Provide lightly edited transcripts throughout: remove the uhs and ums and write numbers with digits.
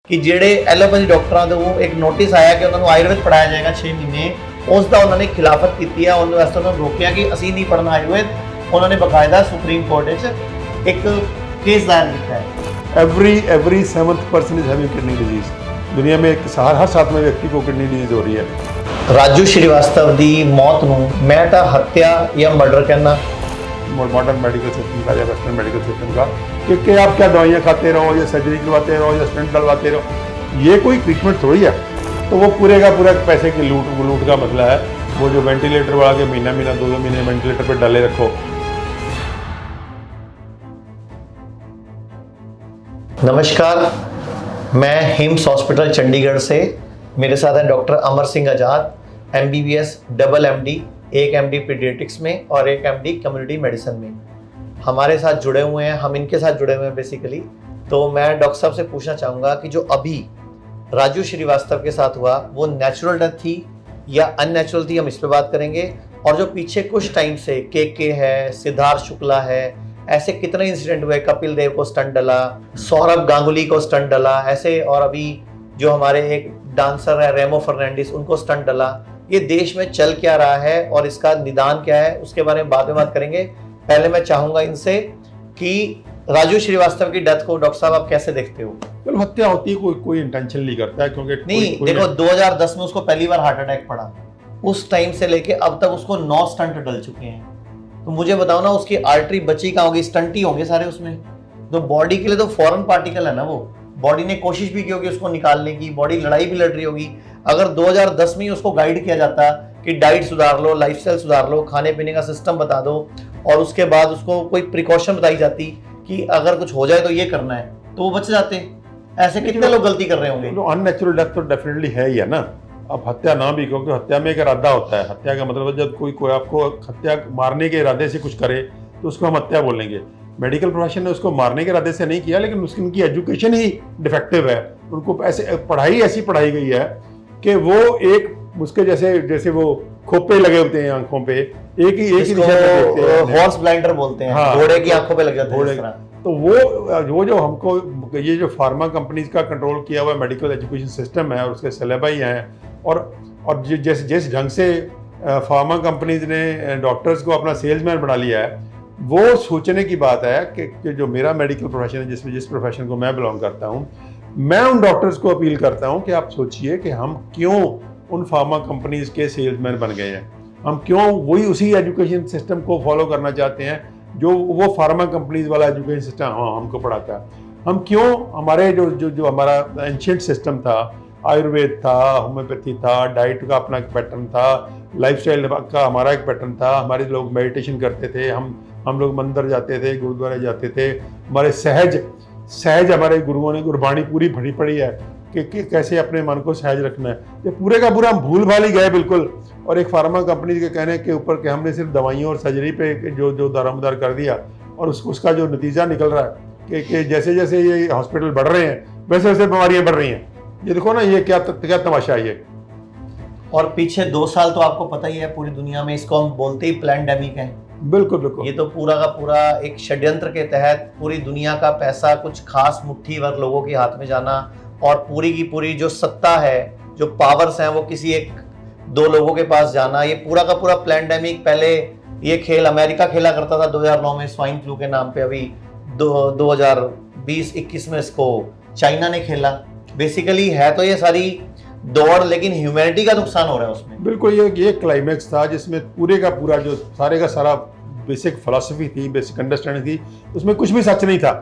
ਕਿ ਜਿਹੜੇ ਐਲੋਪੈਥੀ ਡਾਕਟਰਾਂ ਤੋਂ ਇੱਕ ਨੋਟਿਸ ਆਇਆ ਕਿ ਉਹਨਾਂ ਨੂੰ ਆਯੁਰਵੇਦ ਪੜਾਇਆ ਜਾਏਗਾ 6 ਮਹੀਨੇ, ਉਸ ਦਾ ਉਹਨਾਂ ਨੇ ਖਿਲਾਫਤ ਕੀਤੀ ਹੈ। ਉਹਨਾਂ ਵਾਸਤੇ ਉਹਨਾਂ ਨੂੰ ਰੋਕਿਆ ਕਿ ਅਸੀਂ ਨਹੀਂ ਪੜ੍ਹਨਾ ਆਯੁਰਵੇਦ। ਉਹਨਾਂ ਨੇ ਬਕਾਇਦਾ ਸੁਪਰੀਮ ਕੋਰਟ ਵਿੱਚ ਇੱਕ केस दायर किया है। Every 7th person is having kidney disease। दुनिया में हर 7वें व्यक्ति को किडनी डिजीज हो रही है। राजू श्रीवास्तव की मौत नूं मैं तो हत्या या मर्डर कहना मॉडर्न मेडिकल सिस्टम का या वेस्टर्न मेडिकल सिस्टम का कि आप क्या दवाइयाँ खाते रहो या सर्जरी करवाते रहो या स्टेंट डलवाते रहो, ये कोई ट्रीटमेंट थोड़ी है। तो वो पूरे का पूरा पैसे की लूट का मसला है। वो जो वेंटिलेटर वाला के महीना 2-2 महीने वेंटिलेटर पर डाले रखो। नमस्कार, मैं हिम्स हॉस्पिटल चंडीगढ़ से, मेरे साथ हैं डॉक्टर अमर सिंह आज़ाद, MBBS डबल MD, एक MD पीडियाट्रिक्स में और एक MD कम्युनिटी मेडिसिन में हमारे साथ जुड़े हुए हैं। हम इनके साथ जुड़े हुए हैं बेसिकली। तो मैं डॉक्टर साहब से पूछना चाहूँगा कि जो अभी राजू श्रीवास्तव के साथ हुआ वो नेचुरल डेथ थी या अननेचुरल थी, हम इस पर बात करेंगे। और जो पीछे कुछ टाइम से के है, सिद्धार्थ शुक्ला है, ऐसे कितने इंसिडेंट हुए, कपिल देव को स्टंट डला, सौरभ गांगुली को स्टंट डला ऐसे, और अभी जो हमारे एक डांसर है रेमो फर्नांडिस, उनको स्टंट डला। ये देश में चल क्या रहा है और इसका निदान क्या है, उसके बारे में बाद में बात करेंगे। पहले मैं चाहूंगा इनसे कि राजू श्रीवास्तव की डेथ को डॉक्टर साहब आप कैसे देखते हो? चलो, हत्या होती है, कोई इंटेंशन नहीं करता है, क्योंकि नहीं देखो 2010 में उसको पहली बार हार्ट अटैक पड़ा, उस टाइम से लेके अब तक उसको 9 स्टंट डल चुके हैं। तो मुझे बताओ ना, उसकी आर्टरी बची कहाँ होगी? स्टंट ही होंगे सारे उसमें। तो बॉडी के लिए तो फॉरेन पार्टिकल है ना, वो बॉडी ने कोशिश भी की होगी उसको निकालने की, बॉडी लड़ाई भी लड़ रही होगी। अगर 2010 में ही उसको गाइड किया जाता कि डाइट सुधार लो, लाइफस्टाइल सुधार लो, खाने पीने का सिस्टम बता दो, और उसके बाद उसको कोई प्रिकॉशन बताई जाती कि अगर कुछ हो जाए तो ये करना है, तो वो बच जाते। ऐसे कितने लोग गलती कर रहे होंगे? अननेचुरल डेथ तो डेफिनेटली है ही है ना। अब हत्या ना भी, क्योंकि हत्या में एक इरादा होता है। हत्या का मतलब जब कोई आपको हत्या मारने के इरादे से कुछ करे तो उसको हम हत्या बोलेंगे। मेडिकल प्रोफेशन ने उसको मारने के इरादे से नहीं किया, लेकिन उनकी एजुकेशन ही डिफेक्टिव है। उनको ऐसे पढ़ाई ऐसी पढ़ाई गई है कि वो एक उसके जैसे वो खोपे लगे होते हैं आंखों पे, एक ही दिशा में देखते हैं, हॉर्स ब्लाइंडर बोलते हैं। हाँ, घोड़े की आंखों पे लग जाते हैं। तो वो जो हमको ये जो फार्मा कंपनीज का कंट्रोल किया हुआ मेडिकल एजुकेशन सिस्टम है और उसके सिलेबस हैं, और जिस ढंग से फार्मा कंपनीज ने डॉक्टर्स को अपना सेल्समैन बना लिया है, वो सोचने की बात है कि जो मेरा मेडिकल प्रोफेशन है, जिस प्रोफेशन को मैं बिलोंग करता हूँ, मैं उन डॉक्टर्स को अपील करता हूँ कि आप सोचिए कि हम क्यों उन फार्मा कंपनीज के सेल्समैन बन गए हैं। हम क्यों उसी एजुकेशन सिस्टम को फॉलो करना चाहते हैं जो वो फार्मा कंपनीज वाला एजुकेशन सिस्टम हमको पढ़ाता है। हम क्यों हमारे जो हमारा एंशिएंट सिस्टम था, आयुर्वेद था, होम्योपैथी था, डाइट का अपना एक पैटर्न था, लाइफस्टाइल का हमारा एक पैटर्न था, हमारे लोग मेडिटेशन करते थे, हम लोग मंदिर जाते थे, गुरुद्वारे जाते थे, हमारे सहज हमारे गुरुओं ने गुरबाणी पूरी भरी पड़ी है कि कैसे अपने मन को सहज रखना है। ये पूरे का पूरा हम भूल भाल ही गए बिल्कुल। और एक फार्मा कंपनी के कहने के ऊपर कि हमने सिर्फ दवाइयों और सर्जरी पे जो दारोमदार कर दिया, और उसका जो नतीजा निकल रहा है कि जैसे जैसे ये हॉस्पिटल बढ़ रहे हैं वैसे वैसे बीमारियां बढ़ रही हैं। ये देखो ना, ये क्या तमाशा है ये। और पीछे 2 साल तो आपको पता ही है, पूरी दुनिया में इसको हम बोलते ही पैंडेमिक है। बिल्कुल। ये तो पूरा का पूरा एक षड्यंत्र के तहत पूरी दुनिया का पैसा कुछ खास मुट्ठी भर लोगों के हाथ में जाना, और पूरी की पूरी जो सत्ता है, जो पावर्स हैं, वो किसी 1-2 लोगों के पास जाना। ये पूरा का पूरा पैंडेमिक, पहले ये खेल अमेरिका खेला करता था 2009 में स्वाइन फ्लू के नाम पे, अभी 2020-21 में इसको चाइना ने खेला। बेसिकली है तो ये सारी दौड़, लेकिन ह्यूमैनिटी का नुकसान हो रहा है उसमें। बिल्कुल, ये क्लाइमैक्स था जिसमें पूरे का पूरा जो सारे का सारा बेसिक फिलॉसफी थी, बेसिक अंडरस्टैंडिंग थी, उसमें कुछ भी सच नहीं था,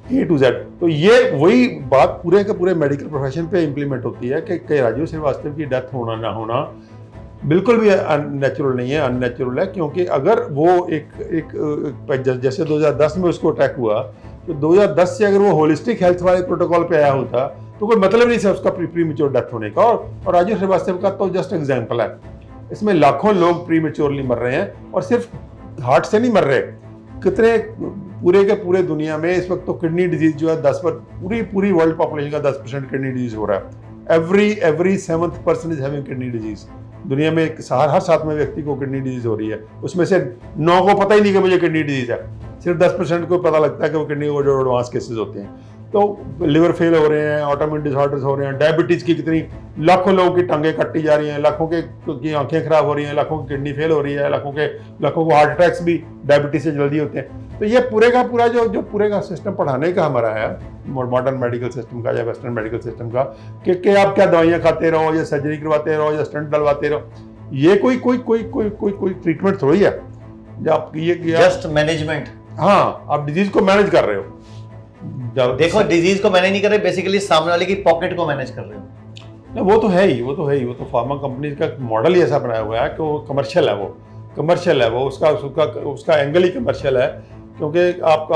A to Z। तो ये वही बात पूरे के पूरे मेडिकल प्रोफेशन पे इम्प्लीमेंट होती है कि राजू श्रीवास्तव की डेथ होना ना होना बिल्कुल भी अननेचुरल नहीं है, अननेचुरल है। क्योंकि अगर वो एक जैसे 2010 में उसको अटैक हुआ, तो 2010 से अगर वो होलिस्टिक हेल्थ वाले प्रोटोकॉल पे आया होता तो कोई मतलब नहीं था उसका प्रीमेच्योर डेथ होने का। और राजू श्रीवास्तव का तो जस्ट एग्जाम्पल है। इसमें लाखों लोग प्रीमेच्योरली मर रहे हैं, और सिर्फ हार्ट से नहीं मर रहे, कितने पूरे के पूरे दुनिया में इस वक्त तो किडनी डिजीज जो है 10 पर पूरी वर्ल्ड पॉपुलेशन का 10% किडनी डिजीज हो रहा है। Every 7th person is having kidney disease. दुनिया में हर 7वें व्यक्ति को किडनी डिजीज हो रही है। उसमें से 9 को पता ही नहीं कि मुझे किडनी डिजीज है, सिर्फ 10% को पता लगता है कि वो किडनी को जो एडवांस केसेस होते हैं। तो लिवर फेल हो रहे हैं, ऑटोइम्यून डिसऑर्डर्स हो रहे हैं, डायबिटीज़ की कितनी लाखों लोगों की टांगें कट्टी जा रही हैं, लाखों की आंखें खराब हो रही हैं, लाखों की किडनी फेल हो रही है, लाखों को हार्ट अटैक्स भी डायबिटीज से जल्दी होते हैं। तो ये पूरे का पूरा जो पूरे का सिस्टम पढ़ाने का हमारा है मॉडर्न मेडिकल सिस्टम का या वेस्टर्न मेडिकल सिस्टम का कि आप क्या दवाइयाँ खाते रहो या सर्जरी करवाते रहो या स्टंट डलवाते रहो, ये कोई ट्रीटमेंट थोड़ी है। आप ये जस्ट मैनेजमेंट। हाँ, आप डिजीज को मैनेज कर रहे हो। देखो, डिजीज को मैनेज नहीं कर रहे, बेसिकली सामने वाले की पॉकेट को मैनेज कर रहे हो। वो तो है ही, वो तो फार्मा कंपनी का मॉडल ही ऐसा बनाया हुआ है कि वो कमर्शियल है, वो उसका एंगल ही कमर्शियल है। क्योंकि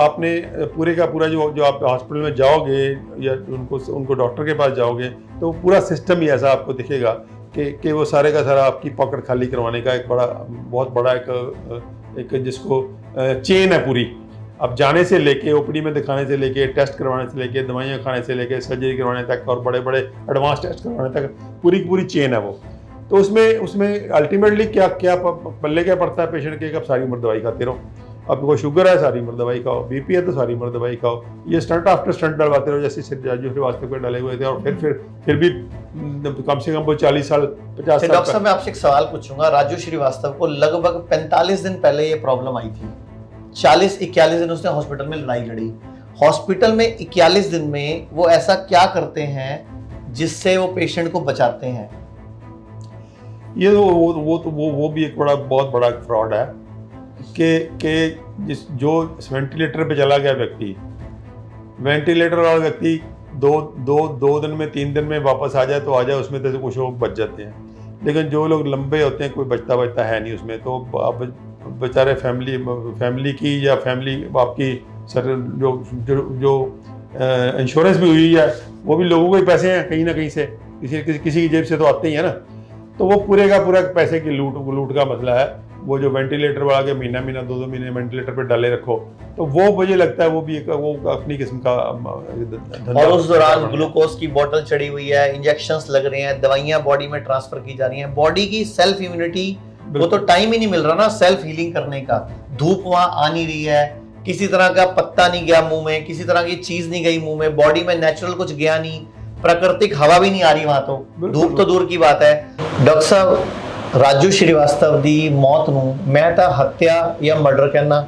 आपने पूरे का पूरा जो आप हॉस्पिटल में जाओगे या उनको डॉक्टर के पास जाओगे तो पूरा सिस्टम ही ऐसा आपको दिखेगा कि वो सारे का सारा आपकी पॉकेट खाली करवाने का एक बहुत बड़ा एक जिसको चेन है पूरी। अब जाने से लेके ओपीडी में दिखाने से लेके टेस्ट करवाने से लेके दवाइयाँ खाने से लेके सर्जरी करवाने तक और बड़े बड़े एडवांस टेस्ट करवाने तक पूरी चेन है वो। तो उसमें अल्टीमेटली क्या पल्ले क्या पड़ता है पेशेंट के, अब सारी उम्र दवाई खाते रहो। आपको शुगर है, सारी उम्र दवाई खाओ, बीपी है तो सारी उम्र दवाई खाओ, ये स्टंट आफ्टर स्टंट डलवाते रहो जैसे राजू श्रीवास्तव पे डले हुए थे। और फिर भी कम से कम वो 40 साल 50 साल। डॉक्टर साहब, मैं आपसे एक सवाल पूछूंगा। राजू श्रीवास्तव को लगभग 45 दिन पहले ये प्रॉब्लम आई थी। 40-41 दिन उसने हॉस्पिटल में लड़ाई लड़ी। हॉस्पिटल में 41 दिन में वो ऐसा क्या करते हैं जिससे वो पेशेंट को बचाते हैं? ये वो भी एक बहुत बड़ा फ्रॉड है कि जो वेंटिलेटर पे चला गया व्यक्ति, वेंटिलेटर वाला व्यक्ति दो दिन में 3 दिन में वापस आ जाए तो आ जाए, उसमें तो कुछ लोग बच जाते हैं। लेकिन जो लोग लंबे होते हैं कोई बचता है नहीं उसमें। तो अब बेचारे फैमिली की या फैमिली आपकी सर जो इंश्योरेंस भी हुई है वो भी लोगों के पैसे हैं कहीं ना कहीं से, किसी की जेब से तो आते ही है ना। तो वो पूरे का पूरा पैसे की लूट का मसला है। वो जो वेंटिलेटर वाला के महीना 2 महीने वेंटिलेटर पे डाले रखो, तो वो मुझे लगता है वो भी वो अपनी किस्म का। और उस दौरान ग्लूकोज की बोतल चढ़ी हुई है, इंजेक्शंस लग रहे हैं, दवाइयां बॉडी में ट्रांसफर की जा रही हैं, बॉडी की सेल्फ इम्यूनिटी वो तो टाइम ही नहीं मिल रहा ना सेल्फ हीलिंग करने का। धूप वहां आ नहीं रही है, किसी तरह का पत्ता नहीं गया मुंह में, किसी तरह की चीज नहीं गई मुंह में, बॉडी में नेचुरल कुछ गया नहीं, प्राकृतिक हवा भी नहीं आ रही वहां, तो धूप तो दूर की बात है। डॉक्टर साहब, राजू श्रीवास्तव ਦੀ ਮੌਤ ਨੂੰ ਮੈਂ ਤਾਂ ਹੱਤਿਆ ਜਾਂ ਮਰਡਰ ਕਹਿਣਾ,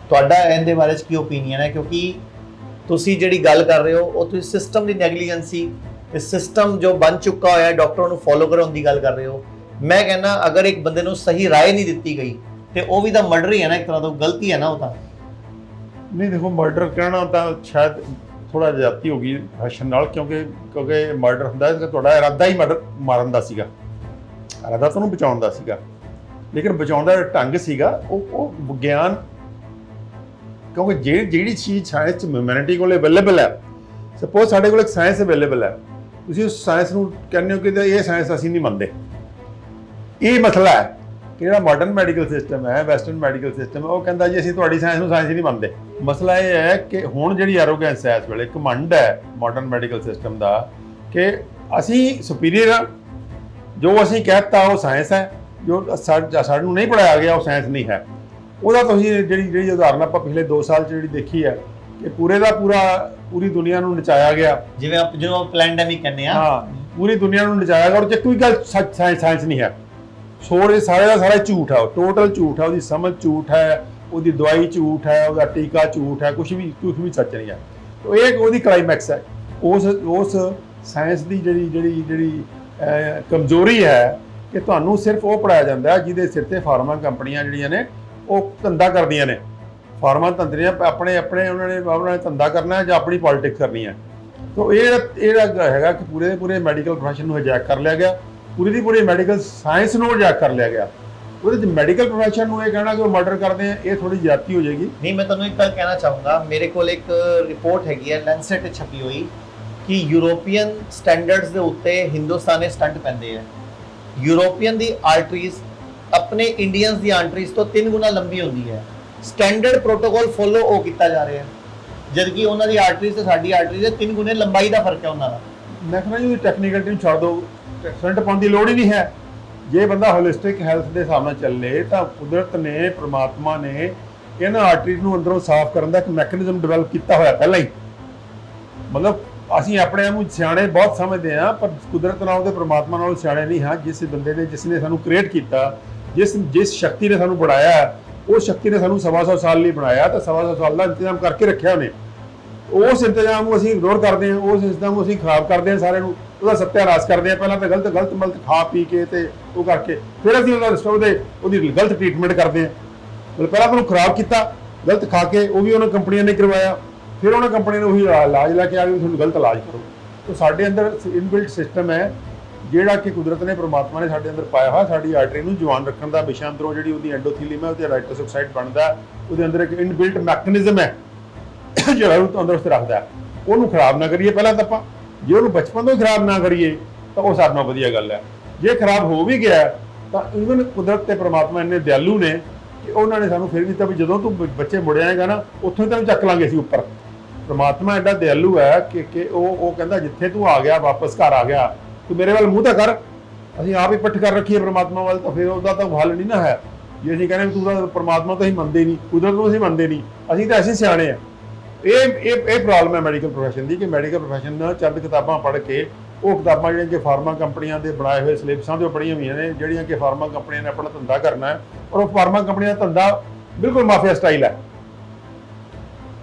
ਤੁਹਾਡਾ ਇਹਦੇ ਬਾਰੇ ਚ ਕੀ ਓਪੀਨੀਅਨ ਹੈ? ਕਿਉਂਕਿ ਤੁਸੀਂ ਜਿਹੜੀ ਗੱਲ ਕਰ ਰਹੇ ਹੋ ਉਹ ਤੁਸੀਂ ਸਿਸਟਮ ਦੀ ਨੈਗਲੀਜੈਂਸੀ ਤੇ ਸਿਸਟਮ ਜੋ ਬਣ ਚੁੱਕਾ ਹੋਇਆ ਡਾਕਟਰਾਂ ਨੂੰ ਫੋਲੋ ਕਰਾਉਣ ਦੀ ਗੱਲ ਕਰ ਰਹੇ ਹੋ। ਮੈਂ ਕਹਿੰਦਾ ਅਗਰ ਇੱਕ ਬੰਦੇ ਨੂੰ ਸਹੀ ਰਾਏ ਨਹੀਂ ਦਿੱਤੀ ਗਈ ਤੇ ਉਹ ਵੀ ਤਾਂ ਮਰਡਰ ਹੀ ਹੈ ਨਾ, ਇੱਕ ਤਰ੍ਹਾਂ ਤੋਂ ਗਲਤੀ ਹੈ ਨਾ ਉਹ ਤਾਂ। नहीं देखो, मर्डर कहना तो शायद थोड़ा ज्यादती होगी फैशन नाल, क्योंकि मर्डर ਹੁੰਦਾ ਹੈ ਤੁਹਾਡਾ ਇਰਾਦਾ ਹੀ ਮਾਰਨ ਦਾ ਸੀਗਾ, ਇਰਾਦਾ ਤੁਹਾਨੂੰ ਬਚਾਉਣ ਦਾ ਸੀਗਾ। ਲੇਕਿਨ ਬਚਾਉਣ ਦਾ ਢੰਗ ਸੀਗਾ ਉਹ ਵਿਗਿਆਨ, ਕਿਉਂਕਿ ਜਿਹੜੀ ਚੀਜ਼ ਸਾਇੰਸ 'ਚ ਹਿਊਮੈਨਿਟੀ ਕੋਲ ਅਵੇਲੇਬਲ ਹੈ, ਸਪੋਜ਼ ਸਾਡੇ ਕੋਲ ਇੱਕ ਸਾਇੰਸ ਅਵੇਲੇਬਲ ਹੈ, ਤੁਸੀਂ ਉਸ ਸਾਇੰਸ ਨੂੰ ਕਹਿੰਦੇ ਹੋ ਕਿ ਇਹ ਸਾਇੰਸ ਅਸੀਂ ਨਹੀਂ ਮੰਨਦੇ। ਇਹ ਮਸਲਾ ਹੈ ਕਿ ਜਿਹੜਾ ਮਾਡਰਨ ਮੈਡੀਕਲ ਸਿਸਟਮ ਹੈ, ਵੈਸਟਰਨ ਮੈਡੀਕਲ ਸਿਸਟਮ ਹੈ, ਉਹ ਕਹਿੰਦਾ ਜੀ ਅਸੀਂ ਤੁਹਾਡੀ ਸਾਇੰਸ ਨੂੰ ਸਾਇੰਸ ਹੀ ਨਹੀਂ ਮੰਨਦੇ। ਮਸਲਾ ਇਹ ਹੈ ਕਿ ਹੁਣ ਜਿਹੜੀ ਐਰੋਗੈਂਸ ਹੈ ਇਸ ਵੇਲੇ, ਘਮੰਡ ਹੈ ਮਾਡਰਨ ਮੈਡੀਕਲ ਸਿਸਟਮ ਦਾ ਕਿ ਅਸੀਂ ਸੁਪੀਰੀਅਰ ਹਾਂ, ਜੋ ਅਸੀਂ ਕਹਿਤਾ ਉਹ ਸਾਇੰਸ ਹੈ, ਜੋ ਸਾਨੂੰ ਨਹੀਂ ਪੜ੍ਹਾਇਆ ਗਿਆ ਉਹ ਸਾਇੰਸ ਨਹੀਂ ਹੈ। ਉਹਦਾ ਤੁਸੀਂ ਜਿਹੜੀ ਉਦਾਹਰਨ ਆਪਾਂ ਪਿਛਲੇ 2 ਸਾਲ 'ਚ ਜਿਹੜੀ ਦੇਖੀ ਹੈ ਕਿ ਪੂਰੇ ਦਾ ਪੂਰੀ ਦੁਨੀਆ ਨੂੰ ਨਚਾਇਆ ਗਿਆ, ਜਿਵੇਂ ਆਪ ਜਿਹਨੂੰ ਪੈਂਡੈਮਿਕ ਕਹਿੰਦੇ ਆ। ਹਾਂ, ਪੂਰੀ ਦੁਨੀਆ ਨੂੰ ਨਚਾਇਆ ਗਿਆ, ਔਰ ਜੇ ਕੋਈ ਗੱਲ ਸਾਇੰਸ ਨਹੀਂ ਹੈ। ਸੋਰੇ ਸਾਰੇ ਦਾ ਸਾਰਾ ਝੂਠ ਹੈ, ਟੋਟਲ ਝੂਠ ਹੈ, ਉਹਦੀ ਸਮਝ ਝੂਠ ਹੈ, ਉਹਦੀ ਦਵਾਈ ਝੂਠ ਹੈ, ਉਹਦਾ ਟੀਕਾ ਝੂਠ ਹੈ, ਕੁਝ ਵੀ ਸੱਚ ਨਹੀਂ ਹੈ। ਤਾਂ ਇਹ ਉਹਦੀ ਕਲਾਈਮੈਕਸ ਹੈ। ਉਸ ਸਾਇੰਸ ਦੀ ਜਿਹੜੀ ਕਮਜ਼ੋਰੀ ਹੈ ਕਿ ਤੁਹਾਨੂੰ ਸਿਰਫ ਉਹ ਪੜ੍ਹਾਇਆ ਜਾਂਦਾ ਜਿਹਦੇ ਸਿਰ ਤੇ ਫਾਰਮਾ ਕੰਪਨੀਆਂ ਜਿਹੜੀਆਂ ਨੇ ਉਹ ਧੰਦਾ ਕਰਦੀਆਂ ਨੇ। ਫਾਰਮਾ ਧੰਦਰੀਆਂ ਆਪਣੇ ਉਹਨਾਂ ਨੇ ਧੰਦਾ ਕਰਨਾ ਜਾਂ ਆਪਣੀ ਪੋਲਿਟਿਕਸ ਕਰਨੀ ਹੈ। ਤਾਂ ਇਹ ਹੈਗਾ ਕਿ ਪੂਰੇ ਦੇ ਪੂਰੇ ਮੈਡੀਕਲ ਪ੍ਰੋਫੈਸ਼ਨ ਨੂੰ ਹਾਈਜੈਕ ਕਰ ਲਿਆ ਗਿਆ, ਪੂਰੀ ਦੀ ਪੂਰੀ ਮੈਡੀਕਲ ਸਾਇੰਸ ਨੂੰ ਹਾਈਜੈਕ ਕਰ ਲਿਆ ਗਿਆ। ਉਹਦੇ 'ਚ ਮੈਡੀਕਲ ਪ੍ਰੋਫੈਸ਼ਨ ਨੂੰ ਇਹ ਕਹਿਣਾ ਕਿ ਉਹ ਮਰਡਰ ਕਰਦੇ ਆ, ਇਹ ਥੋੜੀ ਜ਼ਿਆਦਤੀ ਹੋ ਜਾਏਗੀ। ਨਹੀਂ, ਮੈਂ ਤੁਹਾਨੂੰ ਇੱਕ ਗੱਲ ਕਹਿਣਾ ਚਾਹੂੰਗਾ। ਮੇਰੇ ਕੋਲ ਇੱਕ ਰਿਪੋਰਟ ਹੈਗੀ ਹੈ ਲੈਂਸੈਟ 'ਤੇ ਛਪੀ ਹੋਈ ਕਿ ਯੂਰੋਪੀਅਨ ਸਟੈਂਡਰਡਸ ਦੇ ਉੱਤੇ ਹਿੰਦੁਸਤਾਨੀ ਸਟੰਟ ਪੈਂਦੇ ਆ। ਯੂਰੋਪੀਅਨ ਦੀ ਆਰਟਰੀਜ਼ ਆਪਣੇ ਇੰਡੀਅਨਸ ਦੀ ਆਰਟਰੀਜ਼ ਤੋਂ 3 ਗੁਣਾ ਲੰਬੀ ਹੁੰਦੀ ਹੈ। ਸਟੈਂਡਰਡ ਪ੍ਰੋਟੋਕੋਲ ਫੋਲੋ ਉਹ ਕੀਤਾ ਜਾ ਰਿਹਾ, ਜਦਕਿ ਉਹਨਾਂ ਦੀ ਆਰਟਰੀਜ਼ ਤੇ ਸਾਡੀ ਆਰਟਰੀਜ਼ ਦੇ 3 ਗੁਣੇ ਲੰਬਾਈ ਦਾ ਫਰਕ ਹੈ ਉਹਨਾਂ ਦਾ। ਮੈਂ ਕਹਿੰਦਾ ਜੀ ਟੈਕਨੀਕਲ ਨੂੰ ਛੱਡ ਦਿਓ, ਸਟੰਟ ਪਾਉਣ ਦੀ ਲੋੜ ਹੀ ਨਹੀਂ ਹੈ। ਜੇ ਬੰਦਾ ਹੋਲਿਸਟਿਕ ਹੈਲਥ ਦੇ ਹਿਸਾਬ ਨਾਲ ਚੱਲੇ ਤਾਂ ਕੁਦਰਤ ਨੇ, ਪ੍ਰਮਾਤਮਾ ਨੇ ਇਹਨਾਂ ਆਰਟਰੀਜ਼ ਨੂੰ ਅੰਦਰੋਂ ਸਾਫ਼ ਕਰਨ ਦਾ ਇੱਕ ਮੈਕੈਨਿਜ਼ਮ ਡਿਵੈਲਪ ਕੀਤਾ ਹੋਇਆ ਪਹਿਲਾਂ ਹੀ। ਮਤਲਬ ਅਸੀਂ ਆਪਣੇ ਆਪ ਨੂੰ ਸਿਆਣੇ ਬਹੁਤ ਸਮਝਦੇ ਹਾਂ, ਪਰ ਕੁਦਰਤ ਨਾਲੋਂ ਤੇ ਪ੍ਰਮਾਤਮਾ ਨਾਲੋਂ ਸਿਆਣੇ ਨਹੀਂ ਹਾਂ। ਜਿਸ ਬੰਦੇ ਨੇ, ਜਿਸ ਨੇ ਸਾਨੂੰ ਕ੍ਰੀਏਟ ਕੀਤਾ, ਜਿਸ ਸ਼ਕਤੀ ਨੇ ਸਾਨੂੰ ਬਣਾਇਆ, ਉਹ ਸ਼ਕਤੀ ਨੇ ਸਾਨੂੰ 125 ਸਾਲ ਲਈ ਬਣਾਇਆ ਤੇ 125 ਸਾਲ ਦਾ ਇੰਤਜ਼ਾਮ ਕਰਕੇ ਰੱਖਿਆ ਉਹਨੇ। ਉਸ ਇੰਤਜ਼ਾਮ ਨੂੰ ਅਸੀਂ ਇਗਨੋਰ ਕਰਦੇ ਹਾਂ, ਉਸ ਇੰਤਜ਼ਾਮ ਨੂੰ ਅਸੀਂ ਖਰਾਬ ਕਰਦੇ ਹਾਂ, ਸਾਰਿਆਂ ਨੂੰ ਉਹਦਾ ਸੱਤਿਆਨਾਸ਼ ਕਰਦੇ ਹਾਂ। ਪਹਿਲਾਂ ਤਾਂ ਗਲਤ ਮਲਤ ਖਾ ਪੀ ਕੇ ਤੇ ਉਹ ਕਰਕੇ ਫਿਰ ਅਸੀਂ ਉਹਦੀ ਗਲਤ ਟ੍ਰੀਟਮੈਂਟ ਕਰਦੇ ਹਾਂ। ਮਤਲਬ ਪਹਿਲਾਂ ਉਹਨੂੰ ਖਰਾਬ ਕੀਤਾ, ਗਲਤ ਖਾ ਕੇ, ਉਹ ਵੀ ਉਹਨਾਂ ਕੰਪਨੀਆਂ ਨੇ ਕਰਵਾਇਆ, ਫਿਰ ਉਹਨਾਂ ਕੰਪਨੀ ਨੇ ਉਹੀ ਇਲਾਜ ਲੈ ਕੇ ਆ ਗਈ, ਤੁਹਾਨੂੰ ਗਲਤ ਇਲਾਜ ਕਰੋ। ਤਾਂ ਸਾਡੇ ਅੰਦਰ ਇਨਬਿਲਟ ਸਿਸਟਮ ਹੈ ਜਿਹੜਾ ਕਿ ਕੁਦਰਤ ਨੇ, ਪ੍ਰਮਾਤਮਾ ਨੇ ਸਾਡੇ ਅੰਦਰ ਪਾਇਆ ਹੋਇਆ, ਸਾਡੀ ਆਰਟਰੀ ਨੂੰ ਜਵਾਨ ਰੱਖਣ ਦਾ। ਵਿਸ਼ਾ ਅੰਦਰੋਂ ਜਿਹੜੀ ਉਹਦੀ ਐਂਡੋਥੀਲੀਅਮ ਹੈ, ਉਹਦੇ ਰਾਈਟਸ ਆਕਸਾਈਡ ਬਣਦਾ, ਉਹਦੇ ਅੰਦਰ ਇੱਕ ਇਨਬਿਲਟ ਮੈਕੈਨਿਜ਼ਮ ਹੈ ਜਿਹੜਾ ਉਹ ਤੰਦਰੁਸਤ ਰੱਖਦਾ। ਉਹਨੂੰ ਖਰਾਬ ਨਾ ਕਰੀਏ ਪਹਿਲਾਂ ਤਾਂ ਆਪਾਂ। ਜੇ ਉਹਨੂੰ ਬਚਪਨ ਤੋਂ ਹੀ ਖਰਾਬ ਨਾ ਕਰੀਏ ਤਾਂ ਉਹ ਸਾਡੇ ਨਾਲ ਵਧੀਆ ਗੱਲ ਹੈ। ਜੇ ਖਰਾਬ ਹੋ ਵੀ ਗਿਆ ਤਾਂ ਇਵਨ ਕੁਦਰਤ ਤੇ ਪ੍ਰਮਾਤਮਾ ਇੰਨੇ ਦਿਆਲੂ ਨੇ ਕਿ ਉਹਨਾਂ ਨੇ ਸਾਨੂੰ ਫਿਰ ਵੀ ਤਾਂ ਵੀ ਜਦੋਂ ਤੂੰ ਬੱਚੇ ਮੁੜ ਆਏਗਾ ਨਾ, ਉੱਥੋਂ ਹੀ ਤੈਨੂੰ ਚੱਕ ਲਾਂਗੇ ਅਸੀਂ ਉੱਪਰ। ਪ੍ਰਮਾਤਮਾ ਐਡਾ ਦਿਆਲੂ ਹੈ ਕਿ ਉਹ ਕਹਿੰਦਾ ਜਿੱਥੇ ਤੂੰ ਆ ਗਿਆ, ਵਾਪਸ ਘਰ ਆ ਗਿਆ, ਤੂੰ ਮੇਰੇ ਵੱਲ ਮੂੰਹ ਤਾਂ ਕਰ। ਅਸੀਂ ਆਪ ਹੀ ਪਿੱਠ ਕਰ ਰੱਖੀਏ ਪ੍ਰਮਾਤਮਾ ਵੱਲ, ਤਾਂ ਫਿਰ ਉਹਦਾ ਤਾਂ ਹੱਲ ਨਹੀਂ ਨਾ ਹੈ। ਜੇ ਅਸੀਂ ਕਹਿੰਦੇ ਤੂੰ ਤਾਂ ਪ੍ਰਮਾਤਮਾ ਤੋਂ ਹੀ ਮੰਨਦੇ ਨਹੀਂ, ਕੁਦਰਤ ਨੂੰ ਅਸੀਂ ਮੰਨਦੇ ਨਹੀਂ, ਅਸੀਂ ਤਾਂ ਅਸੀਂ ਸਿਆਣੇ ਆ। ਇਹ ਪ੍ਰੋਬਲਮ ਹੈ ਮੈਡੀਕਲ ਪ੍ਰੋਫੈਸ਼ਨ ਦੀ, ਕਿ ਮੈਡੀਕਲ ਪ੍ਰੋਫੈਸ਼ਨ ਨਾਲ ਚੰਦ ਕਿਤਾਬਾਂ ਪੜ੍ਹ ਕੇ, ਉਹ ਕਿਤਾਬਾਂ ਜਿਹੜੀਆਂ ਕਿ ਫਾਰਮਾ ਕੰਪਨੀਆਂ ਦੇ ਬਣਾਏ ਹੋਏ ਸਿਲੇਬਸਾਂ ਤੋਂ ਪੜ੍ਹੀਆਂ ਹੋਈਆਂ ਨੇ, ਜਿਹੜੀਆਂ ਕਿ ਫਾਰਮਾ ਕੰਪਨੀਆਂ ਨੇ ਆਪਣਾ ਧੰਦਾ ਕਰਨਾ ਹੈ, ਔਰ ਉਹ ਫਾਰਮਾ ਕੰਪਨੀਆਂ ਦਾ ਧੰਦਾ ਬਿਲਕੁਲ ਮਾਫੀਆ ਸਟਾਈਲ ਹੈ।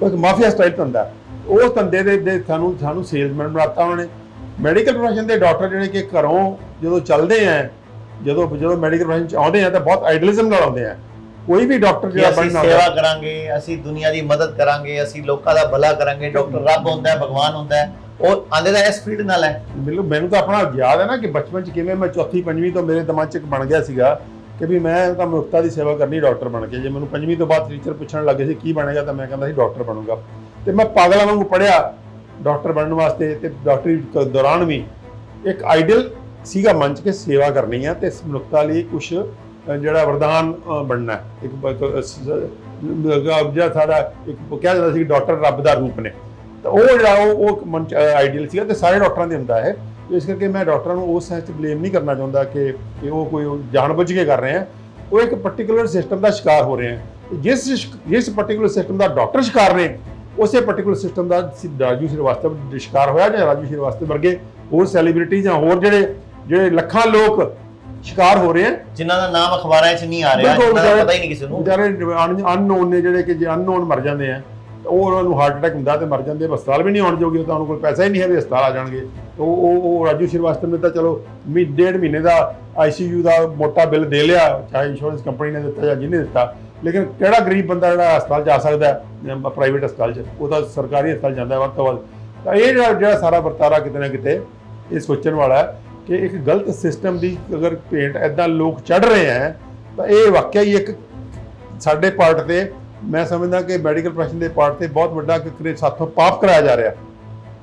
ਇੱਕ ਮਾਫੀਆ ਸਟਾਈਲ ਧੰਦਾ, ਉਸ ਧੰਦੇ ਦੇ ਸਾਨੂੰ ਸੇਲਸਮੈਨ ਬਣਾਤਾ ਉਹਨਾਂ ਨੇ। ਮੈਡੀਕਲ ਪ੍ਰੋਫੈਸ਼ਨ ਦੇ ਡਾਕਟਰ ਜਿਹੜੇ ਕਿ ਘਰੋਂ ਜਦੋਂ ਚੱਲਦੇ ਆ, ਜਦੋਂ ਮੈਡੀਕਲ ਪ੍ਰੋਫੈਸ਼ਨ 'ਚ ਆਉਂਦੇ ਆ ਤਾਂ ਬਹੁਤ ਆਈਡਲਿਜ਼ਮ ਨਾਲ ਆਉਂਦੇ ਆ। ਕੋਈ ਵੀ ਡਾਕਟਰ ਜਿਹੜਾ ਬਣਨਾ, ਸੇਵਾ ਕਰਾਂਗੇ, ਅਸੀਂ ਦੁਨੀਆ ਦੀ ਮਦਦ ਕਰਾਂਗੇ, ਅਸੀਂ ਲੋਕਾਂ ਦਾ ਭਲਾ ਕਰਾਂਗੇ, ਡਾਕਟਰ ਰੱਬ ਹੁੰਦਾ ਹੈ, ਭਗਵਾਨ ਹੁੰਦਾ ਹੈ, ਉਹ ਆਂਦੇ ਦਾ ਇਸ ਫੀਲਡ ਨਾਲ ਹੈ। ਮੈਨੂੰ ਤਾਂ ਆਪਣਾ ਯਾਦ ਹੈ ਨਾ ਕਿ ਬਚਪਨ 'ਚ ਕਿਵੇਂ ਮੈਂ ਚੌਥੀ ਪੰਜਵੀਂ ਤੋਂ ਮੇਰੇ ਦਿਮਾਗ 'ਚ ਬਣ ਗਿਆ ਸੀਗਾ ਕਿ ਵੀ ਮੈਂ ਤਾਂ ਮਨੁੱਖਤਾ ਦੀ ਸੇਵਾ ਕਰਨੀ ਡਾਕਟਰ ਬਣ ਕੇ। ਜੇ ਮੈਨੂੰ ਪੰਜਵੀਂ ਤੋਂ ਬਾਅਦ ਟੀਚਰ ਪੁੱਛਣ ਲੱਗੇ ਸੀ ਕੀ ਬਣੇਗਾ, ਤਾਂ ਮੈਂ ਕਹਿੰਦਾ ਸੀ ਡਾਕਟਰ ਬਣੂੰਗਾ। ਤੇ ਮੈਂ ਪਾਗਲਾਂ ਵਾਂਗੂ ਪੜ੍ਹਿਆ ਡਾਕਟਰ ਬਣਨ ਵਾਸਤੇ, ਤੇ ਡਾਕਟਰੀ ਦੌਰਾਨ ਵੀ ਇੱਕ ਆਈਡੀਅਲ ਸੀਗਾ ਮਨ 'ਚ ਕਿ ਸੇਵਾ ਕਰਨੀ ਹੈ ਤੇ ਮਨੁੱਖਤਾ ਲਈ ਕੁਛ ਜਿਹੜਾ ਵਰਦਾਨ ਬਣਨਾ। ਇੱਕ ਜਿਹੜਾ ਸਾਡਾ ਇੱਕ ਕਿਹਾ ਜਾਂਦਾ ਸੀ ਡਾਕਟਰ ਰੱਬ ਦਾ ਰੂਪ ਨੇ, ਤਾਂ ਉਹ ਜਿਹੜਾ ਉਹ ਮਨ 'ਚ ਆਈਡੀਅਲ ਸੀਗਾ, ਤੇ ਸਾਰੇ ਡਾਕਟਰਾਂ ਦੇ ਹੁੰਦਾ ਹੈ। ਇਸ ਕਰਕੇ ਮੈਂ ਡਾਕਟਰਾਂ ਨੂੰ ਉਸ ਸੈਂਸ 'ਚ ਬਲੇਮ ਨਹੀਂ ਕਰਨਾ ਚਾਹੁੰਦਾ ਕਿ ਉਹ ਕੋਈ ਜਾਣਬੁੱਝ ਕੇ ਕਰ ਰਹੇ ਆ। ਉਹ ਇੱਕ ਪਰਟੀਕੂਲਰ ਸਿਸਟਮ ਦਾ ਸ਼ਿਕਾਰ ਹੋ ਰਹੇ ਆ। ਜਿਸ ਪਰਟੀਕੁਲਰ ਸਿਸਟਮ ਦਾ ਡਾਕਟਰ ਸ਼ਿਕਾਰ ਨੇ, ਉਸੇ ਪਰਟੀਕੁਲਰ ਸਿਸਟਮ ਦਾ ਰਾਜੂ ਸ਼੍ਰੀਵਾਸਤਵ ਸ਼ਿਕਾਰ ਹੋਇਆ, ਜਾਂ ਰਾਜੂ ਸ਼੍ਰੀਵਾਸਤਵ ਵਰਗੇ ਹੋਰ ਸੈਲੀਬ੍ਰਿਟੀ ਜਾਂ ਹੋਰ ਜਿਹੜੇ ਲੱਖਾਂ ਲੋਕ ਸ਼ਿਕਾਰ ਹੋ ਰਹੇ ਆ, ਜਿਨ੍ਹਾਂ ਦਾ ਨਾਮ ਅਖਬਾਰਾਂ 'ਚ ਨਹੀਂ ਆ ਰਿਹਾ, ਪਤਾ ਹੀ ਨਹੀਂ ਕਿਸੇ ਨੂੰ। ਵਿਚਾਰੇ ਅਨਨੋਨ ਨੇ, ਜਿਹੜੇ ਕਿ ਜੇ ਅਨਨੋਨ ਮਰ ਜਾਂਦੇ ਆ, ਉਹ ਉਹਨਾਂ ਨੂੰ ਹਾਰਟ ਅਟੈਕ ਹੁੰਦਾ ਤੇ ਮਰ ਜਾਂਦੇ, ਹਸਪਤਾਲ ਵੀ ਨਹੀਂ ਆਉਣ ਜੋਗੇ, ਤਾਂ ਉਹਨਾਂ ਕੋਲ ਪੈਸਾ ਹੀ ਨਹੀਂ ਹੈ ਵੀ ਹਸਪਤਾਲ ਆ ਜਾਣਗੇ। ਉਹ ਰਾਜੂ ਸ਼੍ਰੀਵਾਸਤਵ ਨੇ ਤਾਂ ਚਲੋ 1.5 ਮਹੀਨੇ ਦਾ ICU ਦਾ ਮੋਟਾ ਬਿੱਲ ਦੇ ਲਿਆ, ਚਾਹੇ ਇੰਸ਼ੋਰੈਂਸ ਕੰਪਨੀ ਨੇ ਦਿੱਤਾ ਜਾਂ ਜਿਹਨੇ ਦਿੱਤਾ। ਲੇਕਿਨ ਕਿਹੜਾ ਗਰੀਬ ਬੰਦਾ ਜਿਹੜਾ ਹਸਪਤਾਲ ਜਾ ਸਕਦਾ ਹੈ ਪ੍ਰਾਈਵੇਟ ਹਸਪਤਾਲ 'ਚ? ਉਹ ਤਾਂ ਸਰਕਾਰੀ ਹਸਪਤਾਲ ਜਾਂਦਾ ਵੱਧ ਤੋਂ ਵੱਧ। ਤਾਂ ਇਹ ਜਿਹੜਾ ਸਾਰਾ ਵਰਤਾਰਾ ਕਿਤੇ ਨਾ ਕਿਤੇ ਇਹ ਸੋਚਣ ਵਾਲਾ ਹੈ ਕਿ ਇੱਕ ਗਲਤ ਸਿਸਟਮ ਦੀ ਅਗਰ ਭੇਂਟ ਇੱਦਾਂ ਲੋਕ ਚੜ੍ਹ ਰਹੇ ਹੈ, ਤਾਂ ਇਹ ਵਾਕਿਆ ਹੀ ਇੱਕ ਸਾਡੇ ਪਾਰਟ 'ਤੇ, ਮੈਂ ਸਮਝਦਾ ਕਿ ਮੈਡੀਕਲ ਪ੍ਰੋਫੈਸ਼ਨ ਦੇ ਪਾਰਟ 'ਤੇ ਬਹੁਤ ਵੱਡਾ ਸਾਥੋਂ ਪਾਪ ਕਰਾਇਆ ਜਾ ਰਿਹਾ।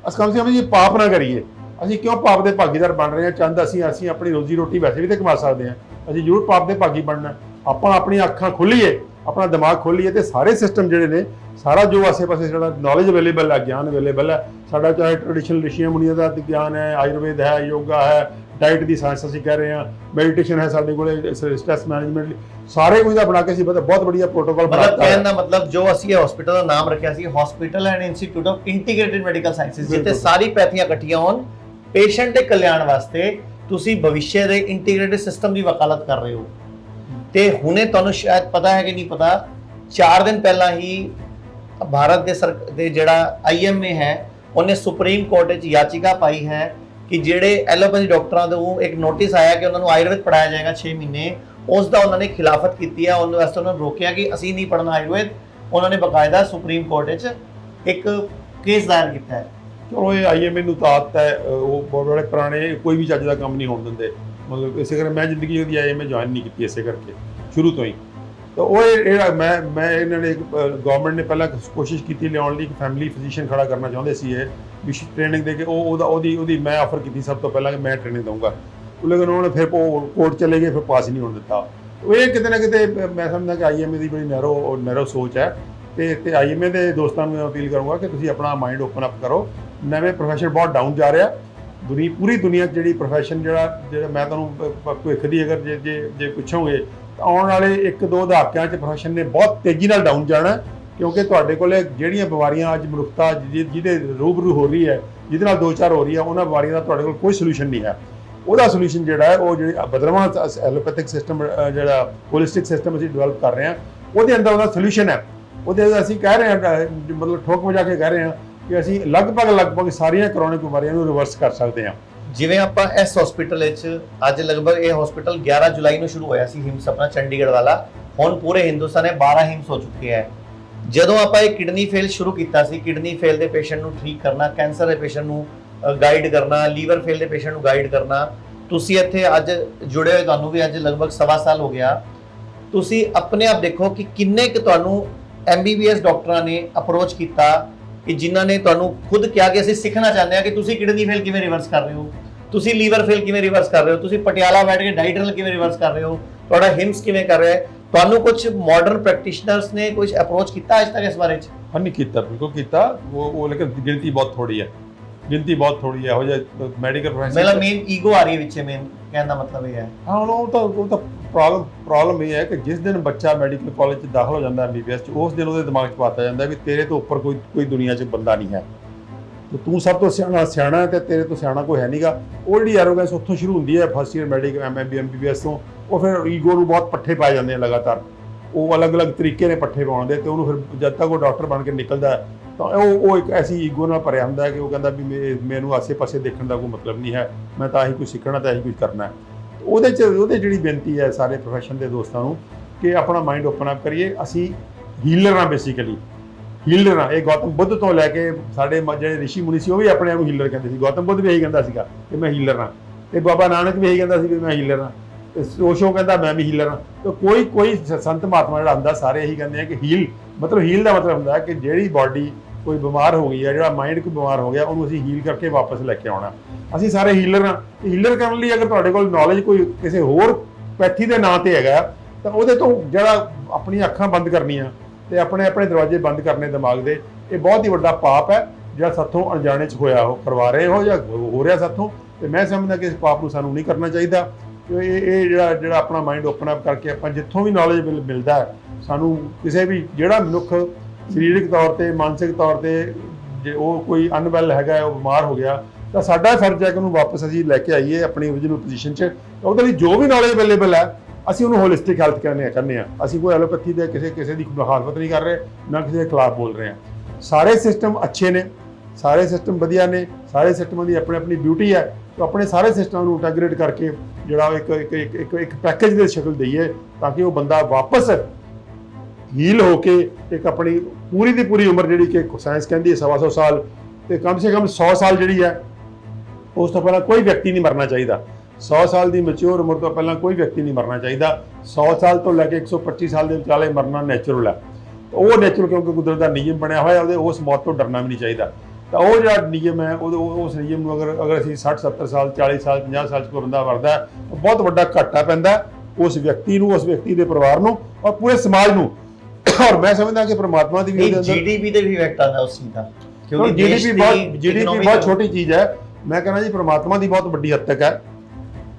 ਅਸੀਂ ਕਮ ਸੇ ਕਮ ਇਹ ਪਾਪ ਨਾ ਕਰੀਏ। ਅਸੀਂ ਕਿਉਂ ਪਾਪ ਦੇ ਭਾਗੀਦਾਰ ਬਣ ਰਹੇ ਹਾਂ? ਚੰਦ ਅਸੀਂ ਆਪਣੀ ਰੋਜ਼ੀ ਰੋਟੀ ਵੈਸੇ ਵੀ ਤਾਂ ਕਮਾ ਸਕਦੇ ਹਾਂ, ਅਸੀਂ ਜ਼ਰੂਰ ਪਾਪ ਦੇ ਭਾਗੀ ਬਣਨਾ। ਆਪਾਂ ਆਪਣੀਆਂ ਅੱਖਾਂ ਖੋਲ੍ਹੀਏ, ਆਪਣਾ ਦਿਮਾਗ ਖੋਲ੍ਹੀਏ, ਤੇ ਸਾਰੇ ਸਿਸਟਮ ਜਿਹੜੇ ਨੇ, ਸਾਰਾ ਜੋ ਆਸੇ-ਪਾਸੇ ਸਾਡਾ ਨੌਲੇਜ ਅਵੇਲੇਬਲ ਹੈ, ਗਿਆਨ ਅਵੇਲੇਬਲ ਹੈ ਸਾਡਾ, ਚਾਹੇ ਟ੍ਰੈਡੀਸ਼ਨਲ ਰਿਸ਼ੀਆਂ ਮੁਨੀਆਂ ਦਾ ਗਿਆਨ ਹੈ, ਆਯੁਰਵੇਦ ਹੈ, ਯੋਗਾ ਹੈ, ਡਾਈਟ ਦੀ ਸਾਇੰਸ ਅਸੀਂ ਕਹਿ ਰਹੇ ਹਾਂ, ਮੈਡੀਟੇਸ਼ਨ ਹੈ ਸਾਡੇ ਕੋਲ, ਸਟ੍ਰੈਸ ਮੈਨੇਜਮੈਂਟ ਲਈ ਸਾਰੇ ਕੁਝ ਦਾ ਬਣਾ ਕੇ ਅਸੀਂ ਬਹੁਤ ਵਧੀਆ ਪ੍ਰੋਟੋਕਾਲ ਬਣਾਇਆ। ਕਹਿਣ ਦਾ ਮਤਲਬ ਜੋ ਅਸੀਂ ਹਸਪੀਟਲ ਦਾ ਨਾਮ ਰੱਖਿਆ ਸੀ, hospital and institute of integrated medical sciences, ਜਿੱਥੇ ਸਾਰੀ ਪੈਥੀਆਂ ਇਕੱਠੀਆਂ ਹੋਣ ਪੇਸ਼ੈਂਟ ਦੇ ਕਲਿਆਣ ਵਾਸਤੇ, ਤੁਸੀਂ ਭਵਿੱਖ ਦੇ ਇੰਟੀਗ੍ਰੇਟਿਡ ਸਿਸਟਮ ਦੀ ਵਕਾਲਤ ਕਰ ਰਹੇ ਹੋ। ਤੇ ਹੁਣੇ ਤੁਹਾਨੂੰ ਸ਼ਾਇਦ ਪਤਾ ਹੈ ਕਿ ਨਹੀਂ ਪਤਾ, 4 ਦਿਨ ਪਹਿਲਾਂ ਹੀ ਭਾਰਤ ਦੇ ਜਿਹੜਾ IMA ਹੈ, ਉਹਨੇ ਸੁਪਰੀਮ ਕੋਰਟ ਵਿੱਚ ਯਾਚਿਕਾ ਪਾਈ ਹੈ ਕਿ ਜਿਹੜੇ ਐਲੋਪੈਥੀ ਡਾਕਟਰਾਂ ਤੋਂ ਇੱਕ ਨੋਟਿਸ ਆਇਆ ਕਿ ਉਹਨਾਂ ਨੂੰ ਆਯੁਰਵੇਦ ਪੜਾਇਆ ਜਾਏਗਾ 6 ਮਹੀਨੇ, ਉਸ ਦਾ ਉਹਨਾਂ ਨੇ ਖਿਲਾਫਤ ਕੀਤੀ ਹੈ। ਉਹਨਾਂ ਵਾਸਤੇ ਉਹਨਾਂ ਨੂੰ ਰੋਕਿਆ ਕਿ ਅਸੀਂ ਨਹੀਂ ਪੜ੍ਹਨਾ ਆਯੁਰਵੇਦ। ਉਹਨਾਂ ਨੇ ਬਕਾਇਦਾ ਸੁਪਰੀਮ ਕੋਰਟ ਵਿੱਚ ਇੱਕ ਕੇਸ ਦਾਇਰ ਕੀਤਾ ਹੈ। ਚਲੋ ਇਹ IMA ਨੂੰ ਤਾਕਤ ਹੈ, ਉਹ ਬਹੁਤ ਬੜੇ ਪੁਰਾਣੇ, ਕੋਈ ਵੀ ਚੱਜ ਦਾ ਕੰਮ ਨਹੀਂ ਹੋਣ ਦਿੰਦੇ। ਮਤਲਬ ਇਸੇ ਕਰਕੇ ਮੈਂ ਜ਼ਿੰਦਗੀ ਉਹਦੀ IMA ਜੁਆਇਨ ਨਹੀਂ ਕੀਤੀ, ਇਸੇ ਕਰਕੇ ਸ਼ੁਰੂ ਤੋਂ ਹੀ। ਤਾਂ ਉਹ ਮੈਂ ਇਹਨਾਂ ਨੇ ਗਵਰਨਮੈਂਟ ਨੇ ਪਹਿਲਾਂ ਕੋਸ਼ਿਸ਼ ਕੀਤੀ ਲਿਆਉਣ ਲਈ, ਇੱਕ ਫੈਮਿਲੀ ਫਿਜ਼ੀਸ਼ੀਅਨ ਖੜਾ ਕਰਨਾ ਚਾਹੁੰਦੇ ਸੀ ਇਹ ਵੀ ਟ੍ਰੇਨਿੰਗ ਦੇ ਕੇ। ਉਹਦੀ ਮੈਂ ਆਫਰ ਕੀਤੀ ਸਭ ਤੋਂ ਪਹਿਲਾਂ ਕਿ ਮੈਂ ਟ੍ਰੇਨਿੰਗ ਦਊਂਗਾ, ਲੇਕਿਨ ਉਹਨਾਂ ਨੇ ਫਿਰ ਕੋਰਟ ਚਲੇ ਗਏ, ਫਿਰ ਪਾਸ ਨਹੀਂ ਹੋਣ ਦਿੱਤਾ। ਇਹ ਕਿਤੇ ਨਾ ਕਿਤੇ ਮੈਂ ਸਮਝਦਾ ਕਿ IMA ਦੀ ਬੜੀ ਨੈਰੋ ਸੋਚ ਹੈ। ਤੇ IMA ਦੇ ਦੋਸਤਾਂ ਨੂੰ ਮੈਂ ਅਪੀਲ ਕਰੂੰਗਾ ਕਿ ਤੁਸੀਂ ਆਪਣਾ ਮਾਈਂਡ ਓਪਨ ਅਪ ਕਰੋ। ਨਵੇਂ ਪ੍ਰੋਫੈਸ਼ਨ ਬਹੁਤ ਡਾਊਨ ਜਾ ਰਿਹਾ ਪੂਰੀ ਦੁਨੀਆ 'ਚ। ਜਿਹੜੀ ਪ੍ਰੋਫੈਸ਼ਨ ਜਿਹੜਾ ਮੈਂ ਤੁਹਾਨੂੰ ਭਵਿੱਖ ਦੀ ਅਗਰ ਜੇ ਪੁੱਛੋਗੇ ਤਾਂ ਆਉਣ ਵਾਲੇ 1-2 ਦਹਾਕਿਆਂ 'ਚ ਪ੍ਰੋਫੈਸ਼ਨ ਨੇ ਬਹੁਤ ਤੇਜ਼ੀ ਨਾਲ ਡਾਊਨ ਜਾਣਾ, ਕਿਉਂਕਿ ਤੁਹਾਡੇ ਕੋਲੇ ਜਿਹੜੀਆਂ ਬਿਮਾਰੀਆਂ ਅੱਜ ਮਨੁੱਖਤਾ ਜਿਹਦੇ ਰੂਬਰੂ ਹੋ ਰਹੀ ਹੈ, ਜਿਹਦੇ ਨਾਲ ਦੋ ਚਾਰ ਹੋ ਰਹੀ ਹੈ, ਉਹਨਾਂ ਬਿਮਾਰੀਆਂ ਦਾ ਤੁਹਾਡੇ ਕੋਲ ਕੋਈ ਸੋਲੂਸ਼ਨ ਨਹੀਂ ਹੈ। ਉਹਦਾ ਸੋਲੂਸ਼ਨ ਜਿਹੜਾ ਹੈ ਉਹ ਜਿਹੜੀ ਬਦਲਵਾਂ ਐਲੋਪੈਥਿਕ ਸਿਸਟਮ ਜਿਹੜਾ ਹੋਲਿਸਟਿਕ ਸਿਸਟਮ ਅਸੀਂ ਡਿਵੈਲਪ ਕਰ ਰਹੇ ਹਾਂ, ਉਹਦੇ ਅੰਦਰ ਉਹਦਾ ਸੋਲੂਸ਼ਨ ਹੈ। ਉਹਦੇ ਅਸੀਂ ਕਹਿ ਰਹੇ ਹਾਂ, ਮਤਲਬ ਠੋਕ ਵਜਾ ਕੇ ਕਹਿ ਰਹੇ ਹਾਂ ਕਿ ਅਸੀਂ ਲਗਭਗ ਸਾਰੀਆਂ ਕਰੋਨਿਕ ਬਿਮਾਰੀਆਂ ਨੂੰ ਰਿਵਰਸ ਕਰ ਸਕਦੇ ਹਾਂ। ਜਿਵੇਂ ਆਪਾਂ ਇਸ ਹਸਪੀਟਲ ਵਿੱਚ ਅੱਜ ਲਗਭਗ ਇਹ ਹਸਪੀਟਲ 11 ਜੁਲਾਈ ਨੂੰ ਸ਼ੁਰੂ ਹੋਇਆ ਸੀ, ਹਿਮਸ ਆਪਣਾ ਚੰਡੀਗੜ੍ਹ ਵਾਲਾ। ਹੁਣ ਪੂਰੇ ਹਿੰਦੁਸਤਾਨ ਦੇ 12 ਹਿਮਸ ਹੋ ਚੁੱਕੇ ਹੈ। ਜਦੋਂ ਆਪਾਂ ਇਹ ਕਿਡਨੀ ਫੇਲ ਸ਼ੁਰੂ ਕੀਤਾ ਸੀ, ਕਿਡਨੀ ਫੇਲ ਦੇ ਪੇਸ਼ੈਂਟ ਨੂੰ ਠੀਕ ਕਰਨਾ, ਕੈਂਸਰ ਦੇ ਪੇਸ਼ੈਂਟ ਨੂੰ ਗਾਈਡ ਕਰਨਾ, ਲੀਵਰ ਫੇਲ ਦੇ ਪੇਸ਼ੈਂਟ ਨੂੰ ਗਾਈਡ ਕਰਨਾ, ਤੁਸੀਂ ਇੱਥੇ ਅੱਜ ਜੁੜੇ ਹੋਏ, ਤੁਹਾਨੂੰ ਵੀ ਅੱਜ ਲਗਭਗ 1.25 ਸਾਲ ਹੋ ਗਿਆ। ਤੁਸੀਂ ਆਪਣੇ ਆਪ ਦੇਖੋ ਕਿ ਕਿੰਨੇ ਕੁ ਤੁਹਾਨੂੰ MBBS ਡਾਕਟਰਾਂ ਨੇ ਅਪਰੋਚ ਕੀਤਾ ਕਿ ਜਿਨ੍ਹਾਂ ਨੇ ਤੁਹਾਨੂੰ ਖੁਦ ਕਿਹਾ ਕਿ ਅਸੀਂ ਸਿੱਖਣਾ ਚਾਹੁੰਦੇ ਹਾਂ ਕਿ ਤੁਸੀਂ ਕਿਡਨੀ ਫੇਲ ਕਿਵੇਂ ਰਿਵਰਸ ਕਰ ਰਹੇ ਹੋ, ਤੁਸੀਂ ਲੀਵਰ ਫੇਲ ਕਿਵੇਂ ਰਿਵਰਸ ਕਰ ਰਹੇ ਹੋ, ਤੁਸੀਂ ਪਟਿਆਲਾ ਬੈਠ ਕੇ ਡਾਈਟਰਲ ਕਿਵੇਂ ਰਿਵਰਸ ਕਰ ਰਹੇ ਹੋ, ਤੁਹਾਡਾ ਹਿਮਸ ਕਿਵੇਂ ਕਰ ਰਿਹਾ ਹੈ। ਤੁਹਾਨੂੰ ਕੁਝ ਮਾਡਰਨ ਪ੍ਰੈਕਟੀਸ਼ਨਰਸ ਨੇ ਕੁਝ ਅਪਰੋਚ ਕੀਤਾ ਅੱਜ ਤੱਕ ਇਸ ਬਾਰੇ 'ਚ? ਹਾਂ, ਨਹੀਂ ਕੀਤਾ, ਬਿਲਕੁਲ ਕੀਤਾ। ਉਹ ਲੇਕਿਨ ਗਿਣਤੀ ਬਹੁਤ ਥੋੜੀ ਹੈ, ਗਿਣਤੀ ਬਹੁਤ ਥੋੜੀ ਹੈ। ਹੋ ਜਾਏ ਮੈਡੀਕਲ ਪ੍ਰੋਫੈਸ਼ਨ ਮੇਰਾ ਮੇਨ ਈਗੋ ਆ ਰਹੀ ਹੈ ਵਿੱਚ, ਮੇਨ ਕਹਿਣ ਦਾ ਮਤਲਬ ਇਹ ਹੈ। ਹਾਂ, ਉਹ ਤਾਂ ਪ੍ਰੋਬਲਮ ਇਹ ਹੈ ਕਿ ਜਿਸ ਦਿਨ ਬੱਚਾ ਮੈਡੀਕਲ ਕਾਲਜ 'ਚ ਦਾਖਲ ਹੋ ਜਾਂਦਾ MBBS 'ਚ, ਉਸ ਦਿਨ ਉਹਦੇ ਦਿਮਾਗ 'ਚ ਪਾਤਾ ਜਾਂਦਾ ਵੀ ਤੇਰੇ ਤੋਂ ਉੱਪਰ ਕੋਈ ਦੁਨੀਆ 'ਚ ਬੰਦਾ ਨਹੀਂ ਹੈ, ਤੇ ਤੂੰ ਸਭ ਤੋਂ ਸਿਆਣਾ ਹੈ ਤੇ ਤੇਰੇ ਤੋਂ ਸਿਆਣਾ ਕੋਈ ਹੈ ਨਹੀਂਗਾ। ਉਹ ਜਿਹੜੀ ਐਰੋਗੈਂਸ ਉੱਥੋਂ ਸ਼ੁਰੂ ਹੁੰਦੀ ਹੈ, ਫਸਟ ਈਅਰ ਮੈਡੀਕਲ MBBS ਤੋਂ। ਉਹ ਫਿਰ ਈਗੋ ਨੂੰ ਬਹੁਤ ਪੱਠੇ ਪਾਏ ਜਾਂਦੇ ਆ ਲਗਾਤਾਰ। ਉਹ ਅਲੱਗ-ਅਲੱਗ ਤਰੀਕੇ ਨੇ ਪੱਠੇ ਪਾਉਣ ਦੇ, ਤੇ ਉਹਨੂੰ ਫਿਰ ਜਦ ਤੱਕ ਉਹ ਡਾਕਟਰ ਬਣ ਕੇ ਨਿਕਲਦਾ ਤਾਂ ਉਹ ਇੱਕ ਐਸੀ ਈਗੋ ਨਾਲ ਭਰਿਆ ਹੁੰਦਾ ਹੈ ਕਿ ਉਹ ਕਹਿੰਦਾ ਵੀ ਮੈਨੂੰ ਆਸੇ-ਪਾਸੇ ਦੇਖਣ ਦਾ ਕੋਈ ਮਤਲਬ ਨਹੀਂ ਹੈ, ਮੈਂ ਤਾਂ ਆਹੀ ਕੁਝ ਸਿੱਖਣਾ ਤੇ ਆਹੀ ਕੁਝ ਕਰਨਾ ਹੈ। ਉਹਦੇ ਜਿਹੜੀ ਬੇਨਤੀ ਹੈ ਸਾਰੇ ਪ੍ਰੋਫੈਸ਼ਨ ਦੇ ਦੋਸਤਾਂ ਨੂੰ ਕਿ ਆਪਣਾ ਮਾਈਂਡ ਓਪਨ ਅਪ ਕਰੀਏ। ਅਸੀਂ ਹੀਲਰ ਹਾਂ, ਬੇਸਿਕਲੀ ਹੀਲਰ ਹਾਂ। ਇਹ ਗੌਤਮ ਬੁੱਧ ਤੋਂ ਲੈ ਕੇ ਸਾਡੇ ਜਿਹੜੇ ਰਿਸ਼ੀ ਮੁਨੀ ਸੀ, ਉਹ ਵੀ ਆਪਣੇ ਆਪ ਨੂੰ ਹੀਲਰ ਕਹਿੰਦੇ ਸੀ। ਗੌਤਮ ਬੁੱਧ ਵੀ ਇਹੀ ਕਹਿੰਦਾ ਸੀਗਾ ਕਿ ਮੈਂ ਹੀਲਰ ਹਾਂ, ਤੇ ਬਾਬਾ ਨਾਨਕ ਵੀ ਇਹੀ ਕਹਿੰਦਾ ਸੀ ਵੀ ਮੈਂ ਹੀਲਰ ਹਾਂ, ਤੇ ਓਸ਼ੋ ਕਹਿੰਦਾ ਮੈਂ ਵੀ ਹੀਲਰ ਹਾਂ। ਤੇ ਕੋਈ ਸੰਤ ਮਹਾਤਮਾ ਜਿਹੜਾ ਹੁੰਦਾ, ਸਾਰੇ ਇਹੀ ਕਹਿੰਦੇ ਆ ਕਿ ਹੀਲ ਦਾ ਮਤਲਬ ਹੁੰਦਾ ਹੈ ਕਿ ਜਿਹੜੀ ਬਾਡੀ ਕੋਈ ਬਿਮਾਰ ਹੋ ਗਈ ਹੈ, ਜਿਹੜਾ ਮਾਈਂਡ ਕੋਈ ਬਿਮਾਰ ਹੋ ਗਿਆ, ਉਹਨੂੰ ਅਸੀਂ ਹੀਲ ਕਰਕੇ ਵਾਪਸ ਲੈ ਕੇ ਆਉਣਾ। ਅਸੀਂ ਸਾਰੇ ਹੀਲਰ ਹਾਂ। ਹੀਲਰ ਕਰਨ ਲਈ ਅਗਰ ਤੁਹਾਡੇ ਕੋਲ ਨੌਲੇਜ ਕੋਈ ਕਿਸੇ ਹੋਰ ਪੈਥੀ ਦੇ ਨਾਂ ਤੇ ਹੈਗਾ, ਤਾਂ ਉਹਦੇ ਤੋਂ ਜਿਹੜਾ ਆਪਣੀਆਂ ਅੱਖਾਂ ਬੰਦ ਕਰਨੀਆਂ ਤੇ ਆਪਣੇ ਦਰਵਾਜ਼ੇ ਬੰਦ ਕਰਨੇ ਦਿਮਾਗ ਦੇ, ਇਹ ਬਹੁਤ ਹੀ ਵੱਡਾ ਪਾਪ ਹੈ ਜਿਹੜਾ ਸਾਥੋਂ ਅਣਜਾਣੇ 'ਚ ਹੋਇਆ ਹੋ ਕਰਵਾ ਰਹੇ ਹੋ ਜਾਂ ਹੋ ਰਿਹਾ ਸਾਥੋਂ। ਤੇ ਮੈਂ ਸਮਝਦਾ ਕਿ ਇਸ ਪਾਪ ਨੂੰ ਸਾਨੂੰ ਨਹੀਂ ਕਰਨਾ ਚਾਹੀਦਾ। ਇਹ ਜਿਹੜਾ ਆਪਣਾ ਮਾਈਂਡ ਓਪਨ ਅਪ ਕਰਕੇ ਆਪਾਂ ਜਿੱਥੋਂ ਵੀ ਨੌਲੇਜ ਮਿਲਦਾ ਹੈ, ਸਾਨੂੰ ਕਿਸੇ ਵੀ ਜਿਹੜਾ ਮਨੁੱਖ ਸਰੀਰਕ ਤੌਰ ਤੇ, ਮਾਨਸਿਕ ਤੌਰ ਤੇ ਜੇ ਉਹ ਕੋਈ ਅਨਵੈਲ ਹੈਗਾ, ਉਹ ਬਿਮਾਰ ਹੋ ਗਿਆ, ਤਾਂ ਸਾਡਾ ਫਰਜ਼ ਹੈ ਕਿ ਉਹਨੂੰ ਵਾਪਸ ਅਸੀਂ ਲੈ ਕੇ ਆਈਏ ਆਪਣੀ ਓਰੀਜਨਲ ਪੋਜੀਸ਼ਨ 'ਚ। ਉਹਦੇ ਲਈ ਜੋ ਵੀ ਨੌਲੇਜ ਅਵੇਲੇਬਲ ਹੈ, ਅਸੀਂ ਉਹਨੂੰ ਹੋਲਿਸਟਿਕ ਹੈਲਥ ਕਹਿੰਦੇ ਆ। ਅਸੀਂ ਕੋਈ ਐਲੋਪੈਥੀ ਦੇ ਕਿਸੇ ਦੀ ਮੁਖਾਲਫਤ ਨਹੀਂ ਕਰ ਰਹੇ, ਨਾ ਕਿਸੇ ਦੇ ਖਿਲਾਫ ਬੋਲ ਰਹੇ ਹਾਂ। ਸਾਰੇ ਸਿਸਟਮ ਅੱਛੇ ਨੇ, ਸਾਰੇ ਸਿਸਟਮ ਵਧੀਆ ਨੇ, ਸਾਰੇ ਸਿਸਟਮਾਂ ਦੀ ਆਪਣੀ ਬਿਊਟੀ ਹੈ। ਤਾਂ ਆਪਣੇ ਸਾਰੇ ਸਿਸਟਮਾਂ ਨੂੰ ਇੰਟੈਗਰੇਟ ਕਰਕੇ ਜਿਹੜਾ ਇੱਕ ਪੈਕੇਜ ਦੇ ਸ਼ਕਲ ਦਈਏ, ਤਾਂ ਕਿ ਉਹ ਬੰਦਾ ਵਾਪਸ ਹੀਲ ਹੋ ਕੇ ਇੱਕ ਆਪਣੀ ਪੂਰੀ ਦੀ ਪੂਰੀ ਉਮਰ, ਜਿਹੜੀ ਕਿ ਸਾਇੰਸ ਕਹਿੰਦੀ ਹੈ 125 ਸਾਲ, ਤੇ ਕਮ ਸੇ ਕਮ 100 ਸਾਲ ਜਿਹੜੀ ਹੈ, ਉਸ ਤੋਂ ਪਹਿਲਾਂ ਕੋਈ ਵਿਅਕਤੀ ਨਹੀਂ ਮਰਨਾ ਚਾਹੀਦਾ। 100 ਸਾਲ ਦੀ ਮੈਚੁਰ ਉਮਰ ਤੋਂ ਪਹਿਲਾਂ ਕੋਈ ਵਿਅਕਤੀ ਨਹੀਂ ਮਰਨਾ ਚਾਹੀਦਾ। 100 ਸਾਲ ਤੋਂ ਲੈ ਕੇ 125 ਸਾਲ ਦੇ ਵਿਚਾਲੇ ਮਰਨਾ ਨੈਚੁਰਲ ਹੈ। ਉਹ ਨੈਚੁਰਲ ਕਿਉਂਕਿ ਕੁਦਰਤ ਦਾ ਨਿਯਮ ਬਣਿਆ ਹੋਇਆ, ਉਸ ਮੌਤ ਤੋਂ ਡਰਨਾ ਵੀ ਨਹੀਂ ਚਾਹੀਦਾ। ਤਾਂ ਉਹ ਜਿਹੜਾ ਨਿਯਮ ਹੈ, ਉਸ ਨਿਯਮ ਨੂੰ ਅਗਰ ਅਸੀਂ 60, 70 ਸਾਲ, 40 ਸਾਲ, 50 ਸਾਲ 'ਚ ਕੋਈ ਬੰਦਾ ਮਰਦਾ, ਉਹ ਬਹੁਤ ਵੱਡਾ ਘਾਟਾ ਪੈਂਦਾ ਉਸ ਵਿਅਕਤੀ ਨੂੰ, ਉਸ ਵਿਅਕਤੀ ਦੇ ਪਰਿਵਾਰ ਨੂੰ ਔਰ ਪੂਰੇ ਸਮਾਜ ਨੂੰ। ਔਰ ਮੈਂ ਸਮਝਦਾ ਕਿ ਪ੍ਰਮਾਤਮਾ ਦੀ ਵੀ GDP ਦੇ ਵੀ ਇਫੈਕਟ ਆਉਂਦਾ ਉਸ ਚੀਜ਼ ਦਾ, ਕਿਉਂਕਿ GDP ਬਹੁਤ ਛੋਟੀ ਚੀਜ਼ ਹੈ। ਮੈਂ ਕਹਿੰਦਾ ਜੀ ਪ੍ਰਮਾਤਮਾ ਦੀ ਬਹੁਤ ਵੱਡੀ ਹੱਦ ਤੱਕ ਹੈ।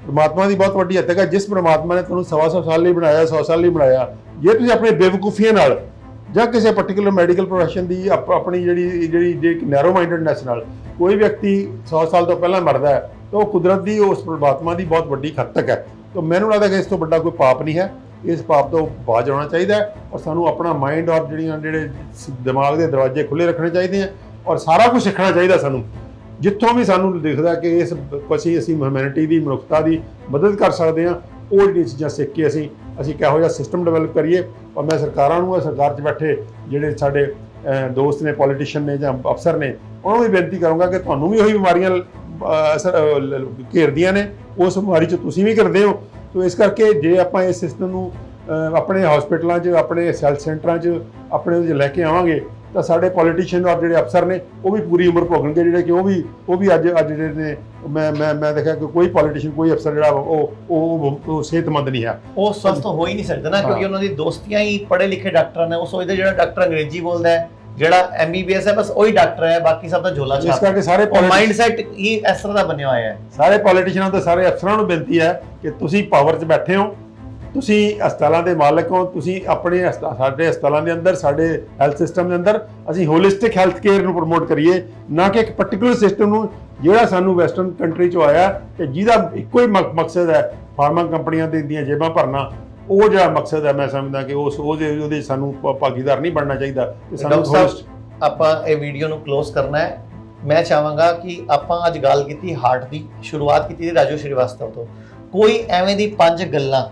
ਪ੍ਰਮਾਤਮਾ ਦੀ ਬਹੁਤ ਵੱਡੀ ਹੱਦ ਤੱਕ ਹੈ। ਜਿਸ ਪ੍ਰਮਾਤਮਾ ਨੇ ਤੁਹਾਨੂੰ 125 ਸਾਲ ਲਈ ਬਣਾਇਆ, 100 ਸਾਲ ਲਈ ਬਣਾਇਆ, ਜੇ ਤੁਸੀਂ ਆਪਣੀ ਬੇਵਕੂਫੀਆਂ ਨਾਲ ਜਾਂ ਕਿਸੇ ਪਾਰਟਿਕੂਲਰ ਮੈਡੀਕਲ ਪ੍ਰੋਫੈਸ਼ਨ ਦੀ ਆਪਣੀ ਜਿਹੜੀ ਨੈਰੋ ਮਾਈਂਡਡਨੈਸ ਨਾਲ ਕੋਈ ਵਿਅਕਤੀ 100 ਸਾਲ ਤੋਂ ਪਹਿਲਾਂ ਮਰਦਾ ਹੈ, ਤਾਂ ਉਹ ਕੁਦਰਤ ਦੀ, ਉਸ ਪ੍ਰਮਾਤਮਾ ਦੀ ਬਹੁਤ ਵੱਡੀ ਹੱਦ ਤੱਕ ਹੈ। ਤਾਂ ਮੈਨੂੰ ਲੱਗਦਾ ਕਿ ਇਸ ਤੋਂ ਵੱਡਾ ਕੋਈ ਪਾਪ ਨਹੀਂ ਹੈ। ਇਸ ਪਾਪ ਤੋਂ ਬਾਜ਼ ਆਉਣਾ ਚਾਹੀਦਾ ਹੈ ਔਰ ਸਾਨੂੰ ਆਪਣਾ ਮਾਈਂਡ ਔਰ ਜਿਹੜੇ ਦਿਮਾਗ ਦੇ ਦਰਵਾਜ਼ੇ ਖੁੱਲ੍ਹੇ ਰੱਖਣੇ ਚਾਹੀਦੇ ਆ ਔਰ ਸਾਰਾ ਕੁਝ ਸਿੱਖਣਾ ਚਾਹੀਦਾ ਸਾਨੂੰ। ਜਿੱਥੋਂ ਵੀ ਸਾਨੂੰ ਦਿਖਦਾ ਕਿ ਇਸ ਅਸੀਂ ਹਿਊਮੈਨਿਟੀ ਦੀ, ਮਨੁੱਖਤਾ ਦੀ ਮਦਦ ਕਰ ਸਕਦੇ ਹਾਂ, ਉਹ ਜਿਹੜੀਆਂ ਚੀਜ਼ਾਂ ਸਿੱਖ ਕੇ ਅਸੀਂ ਕਿਹੋ ਜਿਹਾ ਸਿਸਟਮ ਡਿਵੈਲਪ ਕਰੀਏ। ਔਰ ਮੈਂ ਸਰਕਾਰਾਂ ਨੂੰ, ਸਰਕਾਰ 'ਚ ਬੈਠੇ ਜਿਹੜੇ ਸਾਡੇ ਦੋਸਤ ਨੇ, ਪੋਲੀਟੀਸ਼ੀਅਨ ਨੇ ਜਾਂ ਅਫਸਰ ਨੇ, ਉਹਨਾਂ ਨੂੰ ਵੀ ਬੇਨਤੀ ਕਰੂੰਗਾ ਕਿ ਤੁਹਾਨੂੰ ਵੀ ਉਹੀ ਬਿਮਾਰੀਆਂ ਘੇਰਦੀਆਂ ਨੇ, ਉਸ ਬਿਮਾਰੀ 'ਚ ਤੁਸੀਂ ਵੀ ਕਰਦੇ ਹੋ। ਤੋ ਇਸ ਕਰਕੇ ਜੇ ਆਪਾਂ ਇਸ ਸਿਸਟਮ ਨੂੰ ਆਪਣੇ ਹਸਪੀਟਲਾਂ 'ਚ, ਆਪਣੇ ਹੈਲਥ ਸੈਂਟਰਾਂ 'ਚ ਆਪਣੇ ਉਹਦੇ 'ਚ ਲੈ ਕੇ ਆਵਾਂਗੇ, ਤਾਂ ਸਾਡੇ ਪੋਲੀਟੀਸ਼ੀਅਨ ਔਰ ਜਿਹੜੇ ਅਫਸਰ ਨੇ ਉਹ ਵੀ ਪੂਰੀ ਉਮਰ ਭੋਗਣਗੇ, ਜਿਹੜੇ ਕਿ ਉਹ ਵੀ ਅੱਜ ਜਿਹੜੇ ਨੇ, ਮੈਂ ਦੇਖਿਆ ਕਿ ਕੋਈ ਪੋਲੀਟੀਸ਼ੀਅਨ, ਕੋਈ ਅਫਸਰ ਜਿਹੜਾ ਉਹ ਸਿਹਤਮੰਦ ਨਹੀਂ ਹੈ। ਉਹ ਸਵਸਥ ਹੋ ਹੀ ਨਹੀਂ ਸਕਦਾ ਨਾ, ਕਿਉਂਕਿ ਉਹਨਾਂ ਦੀ ਦੋਸਤੀਆਂ ਹੀ ਪੜ੍ਹੇ ਲਿਖੇ ਡਾਕਟਰਾਂ ਨੇ। ਉਹ ਸੋਚਦੇ ਜਿਹੜਾ ਡਾਕਟਰ ਅੰਗਰੇਜ਼ੀ ਬੋਲਦਾ ਹੈ, ਜਿਹੜਾ MBBS ਹੈ, ਬਸ ਉਹੀ ਡਾਕਟਰ ਹੈ, ਬਾਕੀ ਸਭ ਤਾਂ ਝੋਲਾ ਛਾਪ। ਇਸ ਕਰਕੇ ਸਾਰੇ ਮਾਈਂਡ ਸੈਟ ਹੀ ਇਸ ਤਰ੍ਹਾਂ ਦਾ ਬਣਿਆ ਹੋਇਆ ਹੈ। ਸਾਰੇ ਪੋਲੀਟੀਸ਼ੀਅਨਾਂ ਤੇ ਸਾਰੇ ਅਫਸਰਾਂ ਨੂੰ ਬੇਨਤੀ ਹੈ ਕਿ ਤੁਸੀਂ ਪਾਵਰ 'ਚ ਬੈਠੇ ਹੋ, ਤੁਸੀਂ ਹਸਪਤਾਲਾਂ ਦੇ ਮਾਲਕ ਹੋ, ਤੁਸੀਂ ਆਪਣੇ ਸਾਡੇ ਹਸਪਤਾਲਾਂ ਦੇ ਅੰਦਰ, ਸਾਡੇ ਹੈਲਥ ਸਿਸਟਮ ਦੇ ਅੰਦਰ ਅਸੀਂ ਹੋਲਿਸਟਿਕ ਹੈਲਥ ਕੇਅਰ ਨੂੰ ਪ੍ਰਮੋਟ ਕਰੀਏ, ਨਾ ਕਿ ਇੱਕ ਪਰਟੀਕੂਲਰ ਸਿਸਟਮ ਨੂੰ ਜਿਹੜਾ ਸਾਨੂੰ ਵੈਸਟਰਨ ਕੰਟਰੀ 'ਚੋਂ ਆਇਆ ਤੇ ਜਿਹਦਾ ਇੱਕੋ ਹੀ ਮਕਸਦ ਹੈ ਫਾਰਮਾ ਕੰਪਨੀਆਂ ਦੀਆਂ ਜੇਬਾਂ ਭਰਨਾ। ਉਹ ਜਿਹੜਾ ਮਕਸਦ ਹੈ ਮੈਂ ਸਮਝਦਾ ਕਿ ਉਹਦੇ ਸਾਨੂੰ ਭਾਗੀਦਾਰ ਨਹੀਂ ਬਣਨਾ ਚਾਹੀਦਾ ਤੇ ਸਾਨੂੰ ਆਪਾਂ ਇਹ ਵੀਡੀਓ ਨੂੰ ਕਲੋਜ਼ ਕਰਨਾ ਹੈ। ਮੈਂ ਚਾਹਾਂਗਾ ਕਿ ਆਪਾਂ ਅੱਜ ਗੱਲ ਕੀਤੀ ਹਾਰਟ ਦੀ, ਸ਼ੁਰੂਆਤ ਕੀਤੀ ਸੀ ਰਾਜੂ ਸ਼੍ਰੀਵਾਸਤਵ ਤੋਂ। ਕੋਈ ਐਵੇਂ ਦੀ 5 ਗੱਲਾਂ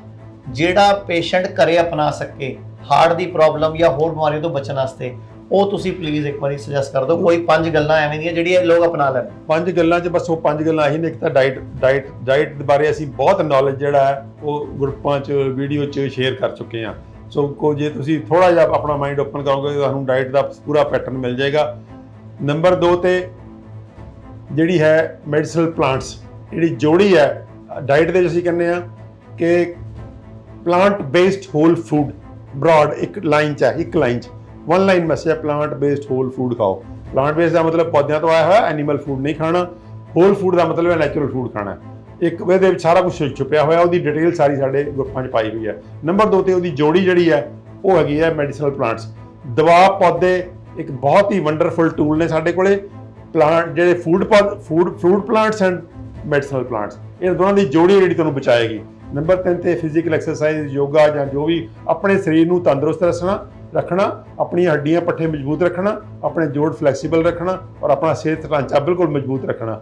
ਜਿਹੜਾ ਪੇਸ਼ੈਂਟ ਘਰੇ ਅਪਣਾ ਸਕੇ ਹਾਰਟ ਦੀ ਪ੍ਰੋਬਲਮ ਜਾਂ ਹੋਰ ਬਿਮਾਰੀਆਂ ਤੋਂ ਬਚਣ ਵਾਸਤੇ, ਉਹ ਤੁਸੀਂ ਪਲੀਜ਼ ਇੱਕ ਵਾਰੀ ਸੁਜੈਸਟ ਕਰ ਦਿਓ। ਕੋਈ 5 ਗੱਲਾਂ ਐਵੇਂ ਦੀਆਂ ਜਿਹੜੀਆਂ ਲੋਕ ਅਪਣਾ ਲੈਣ। 5 ਗੱਲਾਂ 'ਚ ਬਸ ਉਹ 5 ਗੱਲਾਂ ਇਹੀ ਨੇ। ਇੱਕ ਤਾਂ ਡਾਈਟ ਦੇ ਬਾਰੇ ਅਸੀਂ ਬਹੁਤ ਨੌਲੇਜ ਜਿਹੜਾ ਹੈ ਉਹ ਗਰੁੱਪਾਂ 'ਚ, ਵੀਡੀਓ 'ਚ ਸ਼ੇਅਰ ਕਰ ਚੁੱਕੇ ਹਾਂ। ਸੋ ਜੇ ਤੁਸੀਂ ਥੋੜਾ ਜਿਹਾ ਆਪਣਾ ਮਾਈਂਡ ਓਪਨ ਕਰੋਗੇ ਤੁਹਾਨੂੰ ਡਾਈਟ ਦਾ ਪੂਰਾ ਪੈਟਰਨ ਮਿਲ ਜਾਏਗਾ। ਨੰਬਰ 2 ਤੇ ਜਿਹੜੀ ਹੈ ਮੈਡੀਸਨਲ ਪਲਾਂਟਸ, ਜਿਹੜੀ ਜੋੜੀ ਹੈ ਡਾਈਟ ਦੇ ਅਸੀਂ ਕਹਿੰਦੇ ਆ ਕਿ plant based whole food broad ਇੱਕ ਲਾਈਨ 'ਚ ਹੈ, ਇੱਕ ਲਾਈਨ 'ਚ ਵਨ ਲਾਈਨ ਮੈਸੇਜ ਹੈ, ਪਲਾਂਟ ਬੇਸਡ ਹੋਲ ਫੂਡ ਖਾਓ। ਪਲਾਂਟ ਬੇਸਡ ਦਾ ਮਤਲਬ ਪੌਦਿਆਂ ਤੋਂ ਆਇਆ ਹੋਇਆ ਐਨੀਮਲ ਫੂਡ ਨਹੀਂ ਖਾਣਾ। ਹੋਲ ਫੂਡ ਦਾ ਮਤਲਬ ਹੈ ਨੈਚੁਰਲ ਫੂਡ ਖਾਣਾ। ਇੱਕ ਇਹਦੇ ਵਿੱਚ ਸਾਰਾ ਕੁਝ ਛੁਪਿਆ ਹੋਇਆ, ਉਹਦੀ ਡਿਟੇਲ ਸਾਰੀ ਸਾਡੇ ਗਰੁੱਪਾਂ 'ਚ ਪਾਈ ਹੋਈ ਹੈ। ਨੰਬਰ 2 ਤੇ ਉਹਦੀ ਜੋੜੀ ਜਿਹੜੀ ਹੈ ਉਹ ਹੈਗੀ ਹੈ ਮੈਡੀਸਨਲ ਪਲਾਂਟਸ। ਦਵਾ ਪੌਦੇ ਇੱਕ ਬਹੁਤ ਹੀ ਵੰਡਰਫੁਲ ਟੂਲ ਨੇ ਸਾਡੇ ਕੋਲੇ। ਪਲਾਂਟ ਜਿਹੜੇ fruit plants and medicinal plants, ਇਹ ਦੋਨਾਂ ਦੀ ਜੋੜੀ ਜਿਹੜੀ ਤੁਹਾਨੂੰ ਬਚਾਏਗੀ। ਨੰਬਰ 3 ਤੇ ਫਿਜ਼ੀਕਲ ਐਕਸਰਸਾਈਜ਼, ਯੋਗਾ ਜਾਂ ਜੋ ਵੀ ਆਪਣੇ ਸਰੀਰ ਨੂੰ ਤੰਦਰੁਸਤ ਰੱਖਣਾ, ਆਪਣੀਆਂ ਹੱਡੀਆਂ ਪੱਠੇ ਮਜ਼ਬੂਤ ਰੱਖਣਾ, ਆਪਣੇ ਜੋੜ ਫਲੈਕਸੀਬਲ ਰੱਖਣਾ ਔਰ ਆਪਣਾ ਸਿਹਤ ਢਾਂਚਾ ਬਿਲਕੁਲ ਮਜ਼ਬੂਤ ਰੱਖਣਾ।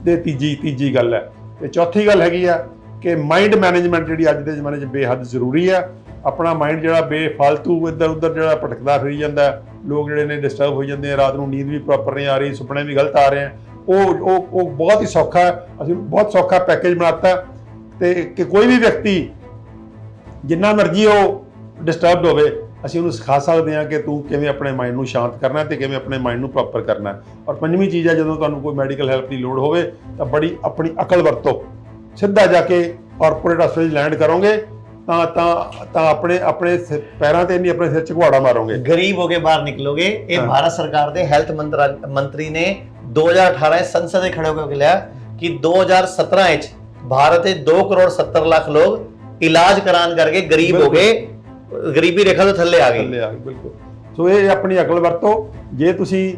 ਤੇ ਤੀਜੀ ਗੱਲ ਹੈ। ਤੇ ਚੌਥੀ ਗੱਲ ਹੈਗੀ ਆ ਕਿ ਮਾਈਂਡ ਮੈਨੇਜਮੈਂਟ ਜਿਹੜੀ ਅੱਜ ਦੇ ਜ਼ਮਾਨੇ 'ਚ ਬੇਹੱਦ ਜ਼ਰੂਰੀ ਆ। ਆਪਣਾ ਮਾਈਂਡ ਜਿਹੜਾ ਬੇਫਾਲਤੂ ਇੱਧਰ ਉੱਧਰ ਜਿਹੜਾ ਭਟਕਦਾ ਫਿਰੀ ਜਾਂਦਾ, ਲੋਕ ਜਿਹੜੇ ਨੇ ਡਿਸਟਰਬ ਹੋ ਜਾਂਦੇ ਆ, ਰਾਤ ਨੂੰ ਨੀਂਦ ਵੀ ਪ੍ਰੋਪਰ ਨਹੀਂ ਆ ਰਹੀ, ਸੁਪਨੇ ਵੀ ਗਲਤ ਆ ਰਹੇ ਆ, ਉਹ ਬਹੁਤ ਹੀ ਸੌਖਾ ਹੈ। ਅਸੀਂ ਬਹੁਤ ਸੌਖਾ ਪੈਕੇਜ ਬਣਾਤਾ ਤੇ ਕਿ ਕੋਈ ਵੀ ਵਿਅਕਤੀ ਜਿੰਨਾ ਮਰਜ਼ੀ ਉਹ ਡਿਸਟਰਬਡ ਹੋਵੇ, ਅਸੀਂ ਉਹਨੂੰ ਸਿਖਾ ਸਕਦੇ ਹਾਂ ਕਿ ਤੂੰ ਕਿਵੇਂ ਆਪਣੇ ਮਾਈਂਡ ਨੂੰ ਸ਼ਾਂਤ ਕਰਨਾ ਤੇ ਕਿਵੇਂ ਆਪਣੇ ਮਾਈਂਡ ਨੂੰ ਪ੍ਰੋਪਰ ਕਰਨਾ। ਔਰ ਪੰਜਵੀਂ ਚੀਜ਼ ਹੈ, ਜਦੋਂ ਤੁਹਾਨੂੰ ਕੋਈ ਮੈਡੀਕਲ ਹੈਲਪ ਦੀ ਲੋੜ ਹੋਵੇ ਤਾਂ ਬੜੀ ਆਪਣੀ ਅਕਲ ਵਰਤੋ। ਸਿੱਧਾ ਜਾ ਕੇ ਕਾਰਪੋਰੇਟ ਹਸਪਤਾਲ 'ਚ ਲੈਂਡ ਕਰੋਗੇ ਤਾਂ ਆਪਣੇ ਪੈਰਾਂ ਤੇ ਨਹੀਂ, ਆਪਣੇ ਸਿਰ 'ਚ ਘੁਆੜਾ ਮਾਰੋਗੇ, ਗਰੀਬ ਹੋ ਕੇ ਬਾਹਰ ਨਿਕਲੋਗੇ। ਇਹ ਭਾਰਤ ਸਰਕਾਰ ਦੇ ਹੈਲਥ ਮੰਤਰੀ ਨੇ 2018 ਸੰਸਦ 'ਚ ਖੜੇ ਹੋ ਕੇ ਲਿਆ ਕਿ 2017 ਵਿੱਚ ਭਾਰਤ ਦੇ 2 ਕਰੋੜ 70 ਲੱਖ ਲੋਕ ਇਲਾਜ ਕਰਾਉਣ ਕਰਕੇ ਗਰੀਬ ਹੋ ਗਏ, ਗਰੀਬੀ ਰੇਖਾ ਤੋਂ ਥੱਲੇ ਆ ਗਏ। ਬਿਲਕੁਲ। ਸੋ ਇਹ ਆਪਣੀ ਅਕਲ ਵਰਤੋ। ਜੇ ਤੁਸੀਂ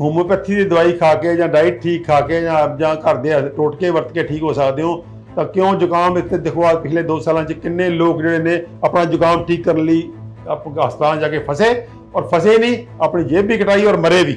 ਹੋਮਿਓਪੈਥੀ ਦੀ ਦਵਾਈ ਖਾ ਕੇ ਜਾਂ ਡਾਈਟ ਠੀਕ ਖਾ ਕੇ ਜਾਂ ਘਰ ਦੇ ਟੋਟਕੇ ਵਰਤ ਕੇ ਠੀਕ ਹੋ ਸਕਦੇ ਹੋ ਤਾਂ ਕਿਉਂ ਜ਼ੁਕਾਮ ਇੱਥੇ ਦੇਖੋ ਆ ਪਿਛਲੇ 2 ਸਾਲਾਂ 'ਚ ਕਿੰਨੇ ਲੋਕ ਜਿਹੜੇ ਨੇ ਆਪਣਾ ਜ਼ੁਕਾਮ ਠੀਕ ਕਰਨ ਲਈ ਹਸਪਤਾਲ ਜਾ ਕੇ ਫਸੇ, ਔਰ ਫਸੇ ਨਹੀਂ, ਆਪਣੀ ਜੇਬ ਵੀ ਕਟਾਈ ਔਰ ਮਰੇ ਵੀ,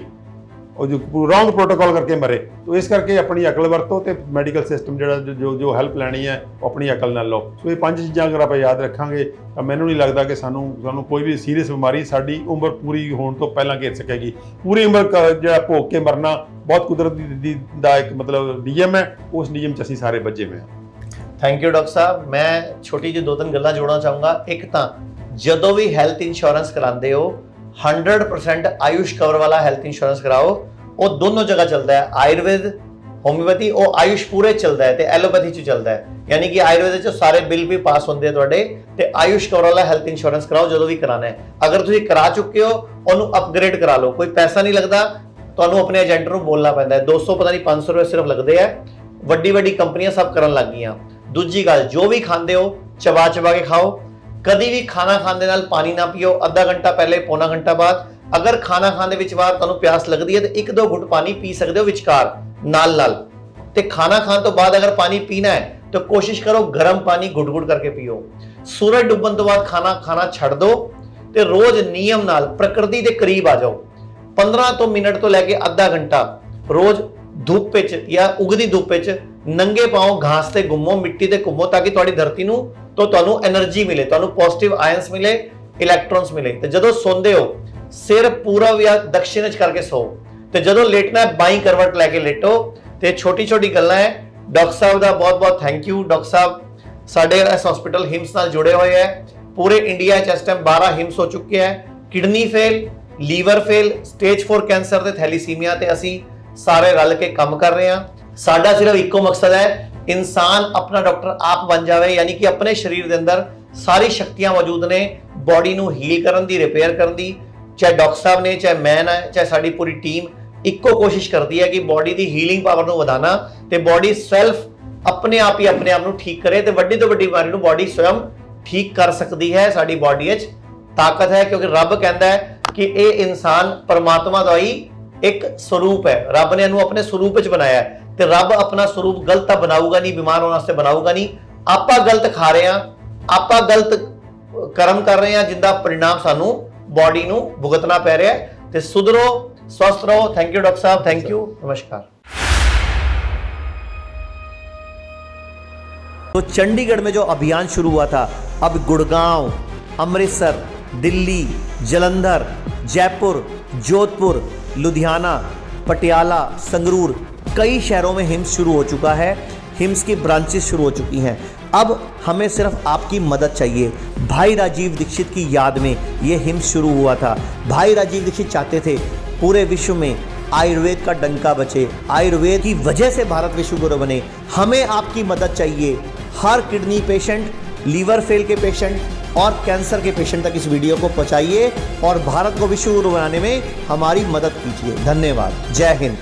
ਉਹ ਜੋ ਰੋਂਗ ਪ੍ਰੋਟੋਕੋਲ ਕਰਕੇ ਮਰੇ। ਤੋ ਇਸ ਕਰਕੇ ਆਪਣੀ ਅਕਲ ਵਰਤੋ ਤੇ ਮੈਡੀਕਲ ਸਿਸਟਮ ਜਿਹੜਾ ਜੋ ਹੈਲਪ ਲੈਣੀ ਹੈ ਉਹ ਆਪਣੀ ਅਕਲ ਨਾਲ ਲਓ। ਸੋ ਇਹ 5 ਚੀਜ਼ਾਂ ਅਗਰ ਆਪਾਂ ਯਾਦ ਰੱਖਾਂਗੇ ਤਾਂ ਮੈਨੂੰ ਨਹੀਂ ਲੱਗਦਾ ਕਿ ਸਾਨੂੰ ਕੋਈ ਵੀ ਸੀਰੀਅਸ ਬਿਮਾਰੀ ਸਾਡੀ ਉਮਰ ਪੂਰੀ ਹੋਣ ਤੋਂ ਪਹਿਲਾਂ ਘੇਰ ਸਕੇਗੀ। ਪੂਰੀ ਉਮਰ ਜਿਹੜਾ ਭੋਗ ਕੇ ਮਰਨਾ ਬਹੁਤ ਕੁਦਰਤ ਦਾ ਇੱਕ ਮਤਲਬ ਨਿਯਮ ਹੈ, ਉਸ ਨਿਯਮ 'ਚ ਅਸੀਂ ਸਾਰੇ ਬੱਝੇ ਹੋਏ ਹਾਂ। ਥੈਂਕ ਯੂ ਡਾਕਟਰ ਸਾਹਿਬ। ਮੈਂ ਛੋਟੀ ਜਿਹੀ 2-3 ਗੱਲਾਂ ਜੋੜਨਾ ਚਾਹੂੰਗਾ। ਇੱਕ ਤਾਂ ਜਦੋਂ ਵੀ ਹੈਲਥ ਇੰਸ਼ੋਰੈਂਸ ਕਰਾਉਂਦੇ ਹੋ 100% ਆਯੁਸ਼ ਕਵਰ ਵਾਲਾ ਹੈਲਥ ਇੰਸ਼ੋਰੈਂਸ ਕਰਾਓ। ਉਹ ਦੋਨੋਂ ਜਗ੍ਹਾ ਚੱਲਦਾ ਹੈ, ਆਯੁਰਵੇਦ ਹੋਮਿਓਪੈਥੀ ਉਹ ਆਯੁਸ਼ ਪੂਰੇ ਚੱਲਦਾ ਹੈ ਤੇ ਐਲੋਪੈਥੀ 'ਚ ਚੱਲਦਾ ਹੈ। ਯਾਨੀ ਕਿ ਆਯੁਰਵੇਦ 'ਚ ਸਾਰੇ ਬਿੱਲ ਵੀ ਪਾਸ ਹੁੰਦੇ ਆ ਤੁਹਾਡੇ, ਤੇ ਆਯੁਸ਼ ਕਵਰ ਵਾਲਾ ਹੈਲਥ ਇੰਸ਼ੋਰੈਂਸ ਕਰਾਓ ਜਦੋਂ ਵੀ ਕਰਾਣਾ ਹੈ। ਅਗਰ ਤੁਸੀਂ ਕਰਾ ਚੁੱਕੇ ਹੋ ਉਹਨੂੰ ਅਪਗ੍ਰੇਡ ਕਰਾ ਲਓ, ਕੋਈ ਪੈਸਾ ਨਹੀਂ ਲੱਗਦਾ, ਤੁਹਾਨੂੰ ਆਪਣੇ ਏਜੰਟ ਨੂੰ ਬੋਲਣਾ ਪੈਂਦਾ ਹੈ। 200 ਪਤਾ ਨਹੀਂ 500 ਰੁਪਏ ਸਿਰਫ ਲੱਗਦੇ ਆ। ਵੱਡੀ ਕੰਪਨੀਆਂ ਸਭ ਕਰਨ ਲੱਗ ਗਈਆਂ। ਦੂਜੀ ਗੱਲ, ਜੋ ਵੀ ਖਾਂਦੇ ਹੋ ਚਬਾ ਕੇ ਖਾਓ। ਕਦੀ ਵੀ ਖਾਣਾ ਖਾਣ ਦੇ ਨਾਲ ਪਾਣੀ ਨਾ ਪੀਓ, ਅੱਧਾ ਘੰਟਾ ਪਹਿਲੇ, ਪੌਣਾ ਘੰਟਾ ਬਾਅਦ। ਅਗਰ ਖਾਣਾ ਖਾਣ ਦੇ ਵਿਚਕਾਰ ਤੁਹਾਨੂੰ ਪਿਆਸ ਲੱਗਦੀ ਹੈ ਤੇ 1-2 ਘੁੱਟ ਪਾਣੀ ਪੀ ਸਕਦੇ ਹੋ ਵਿਚਕਾਰ ਨਾਲ। ਤੇ ਖਾਣਾ ਖਾਣ ਤੋਂ ਬਾਅਦ ਅਗਰ ਪਾਣੀ ਪੀਣਾ ਹੈ ਤਾਂ ਕੋਸ਼ਿਸ਼ ਕਰੋ ਗਰਮ ਪਾਣੀ ਘੁੱਟ ਕਰਕੇ ਪੀਓ। ਸੂਰਜ ਡੁੱਬਣ ਤੋਂ ਬਾਅਦ ਖਾਣਾ ਛੱਡ ਦਿਓ ਤੇ ਰੋਜ਼ ਨਿਯਮ ਨਾਲ ਪ੍ਰਕਿਰਤੀ ਦੇ ਕਰੀਬ ਆ ਜਾਓ। 15 ਮਿੰਟ ਤੋਂ ਲੈ ਕੇ ਅੱਧਾ ਘੰਟਾ ਰੋਜ਼ ਧੁੱਪ ਵਿੱਚ ਜਾਂ ਉਗਦੀ ਧੁੱਪ ਵਿੱਚ ਨੰਗੇ ਪਾਉ ਘਾਸ ਤੇ ਘੁੰਮੋ, ਮਿੱਟੀ ਤੇ ਘੁੰਮੋ, ਤਾਂ ਕਿ ਤੁਹਾਡੀ ਧਰਤੀ ਨੂੰ ਤੁਹਾਨੂੰ એનર્ਜੀ ਮਿਲੇ, ਤੁਹਾਨੂੰ ਪੋਜ਼ਿਟਿਵ ਆਇਨਸ ਮਿਲੇ, ਇਲੈਕਟ੍ਰੋਨਸ ਮਿਲੇ। ਤੇ ਜਦੋਂ ਸੌਂਦੇ ਹੋ ਸਿਰ ਪੂਰਬ ਜਾਂ ਦਕਸ਼ਿਣ ਵਿੱਚ ਕਰਕੇ ਸੋ, ਤੇ ਜਦੋਂ ਲੇਟਣਾ ਹੈ ਬਾਈ ਕਰਵਟ ਲੈ ਕੇ ਲੇਟੋ। ਤੇ ਛੋਟੀ ਗੱਲਾਂ ਹੈ। ਡਾਕਟਰ ਸਾਹਿਬ ਦਾ ਬਹੁਤ ਥੈਂਕ ਯੂ। ਡਾਕਟਰ ਸਾਹਿਬ ਸਾਡੇ ਇਸ ਹਸਪੀਟਲ ਹਿਮਸ ਨਾਲ ਜੁੜੇ ਹੋਏ ਹੈ। ਪੂਰੇ ਇੰਡੀਆ 'ਚ ਇਸ ਟਾਈਮ 12 ਹਿਮਸ ਹੋ ਚੁੱਕੇ ਹੈ। Kidney fail, liver fail, stage 4 cancer ਤੇ ਥੈਲੀਸੀਮੀਆ ਤੇ ਅਸੀਂ ਸਾਰੇ ਰਲ ਕੇ ਕੰਮ ਕਰ ਰਹੇ ਹਾਂ। ਸਾਡਾ ਸਿਰਫ ਇੱਕੋ ਮਕਸਦ ਹੈ, ਇਨਸਾਨ ਆਪਣਾ ਡਾਕਟਰ ਆਪ ਬਣ ਜਾਵੇ, ਯਾਨੀ ਕਿ ਆਪਣੇ ਸਰੀਰ ਦੇ ਅੰਦਰ ਸਾਰੀ ਸ਼ਕਤੀਆਂ ਮੌਜੂਦ ਨੇ ਬੋਡੀ ਨੂੰ ਹੀਲ ਕਰਨ ਦੀ, ਰਿਪੇਅਰ ਕਰਨ ਦੀ। ਚਾਹੇ ਡਾਕਟਰ ਸਾਹਿਬ ਨੇ, ਚਾਹੇ ਮੈਂ ਨਾ, ਚਾਹੇ ਸਾਡੀ ਪੂਰੀ ਟੀਮ ਇੱਕੋ ਕੋਸ਼ਿਸ਼ ਕਰਦੀ ਹੈ ਕਿ ਬੋਡੀ ਦੀ ਹੀਲਿੰਗ ਪਾਵਰ ਨੂੰ ਵਧਾਣਾ ਤੇ ਬੋਡੀ ਸੈਲਫ ਆਪਣੇ ਆਪ ਨੂੰ ਠੀਕ ਕਰੇ ਤੇ ਵੱਡੀ ਤੋਂ ਵੱਡੀ ਬਿਮਾਰੀ ਨੂੰ ਬੋਡੀ ਸਵयं ठीक कर सकती है, साड़ी बॉडी च ताकत है, क्योंकि रब कहता है कि ये इंसान परमात्मा का ही एक स्वरूप है, रब ने इन्हों अपने स्वरूप च बनाया है, तो रब अपना स्वरूप गलत बनाऊगा नहीं, बीमार होने वास्ते बनाऊगा नहीं। आपां गलत खा रहे हैं, आपां गलत कर्म कर रहे हैं, जिंदा परिणाम सानू बॉडी नू भुगतना पै रहा है। तो सुधरो, स्वस्थ रहो। थैंक यू डॉक्टर साहब, थैंक यू, नमस्कार। तो चंडीगढ़ में जो अभियान शुरू हुआ था, अब गुड़गांव, अमृतसर, दिल्ली, जालंधर, जयपुर, जोधपुर, लुधियाना, पटियाला, संगरूर, कई शहरों में हिम्स शुरू हो चुका है, हिम्स की ब्रांचेस शुरू हो चुकी हैं। अब हमें सिर्फ आपकी मदद चाहिए। भाई राजीव दीक्षित की याद में ये हिम्स शुरू हुआ था। भाई राजीव दीक्षित चाहते थे पूरे विश्व में आयुर्वेद का डंका बचे, आयुर्वेद की वजह से भारत विश्व गुरु बने। हमें आपकी मदद चाहिए। हर किडनी पेशेंट, लीवर फेल के पेशेंट और कैंसर के पेशेंट तक इस वीडियो को पहुंचाइए और भारत को विश्व गुरु बनाने में हमारी मदद कीजिए। धन्यवाद। जय हिंद।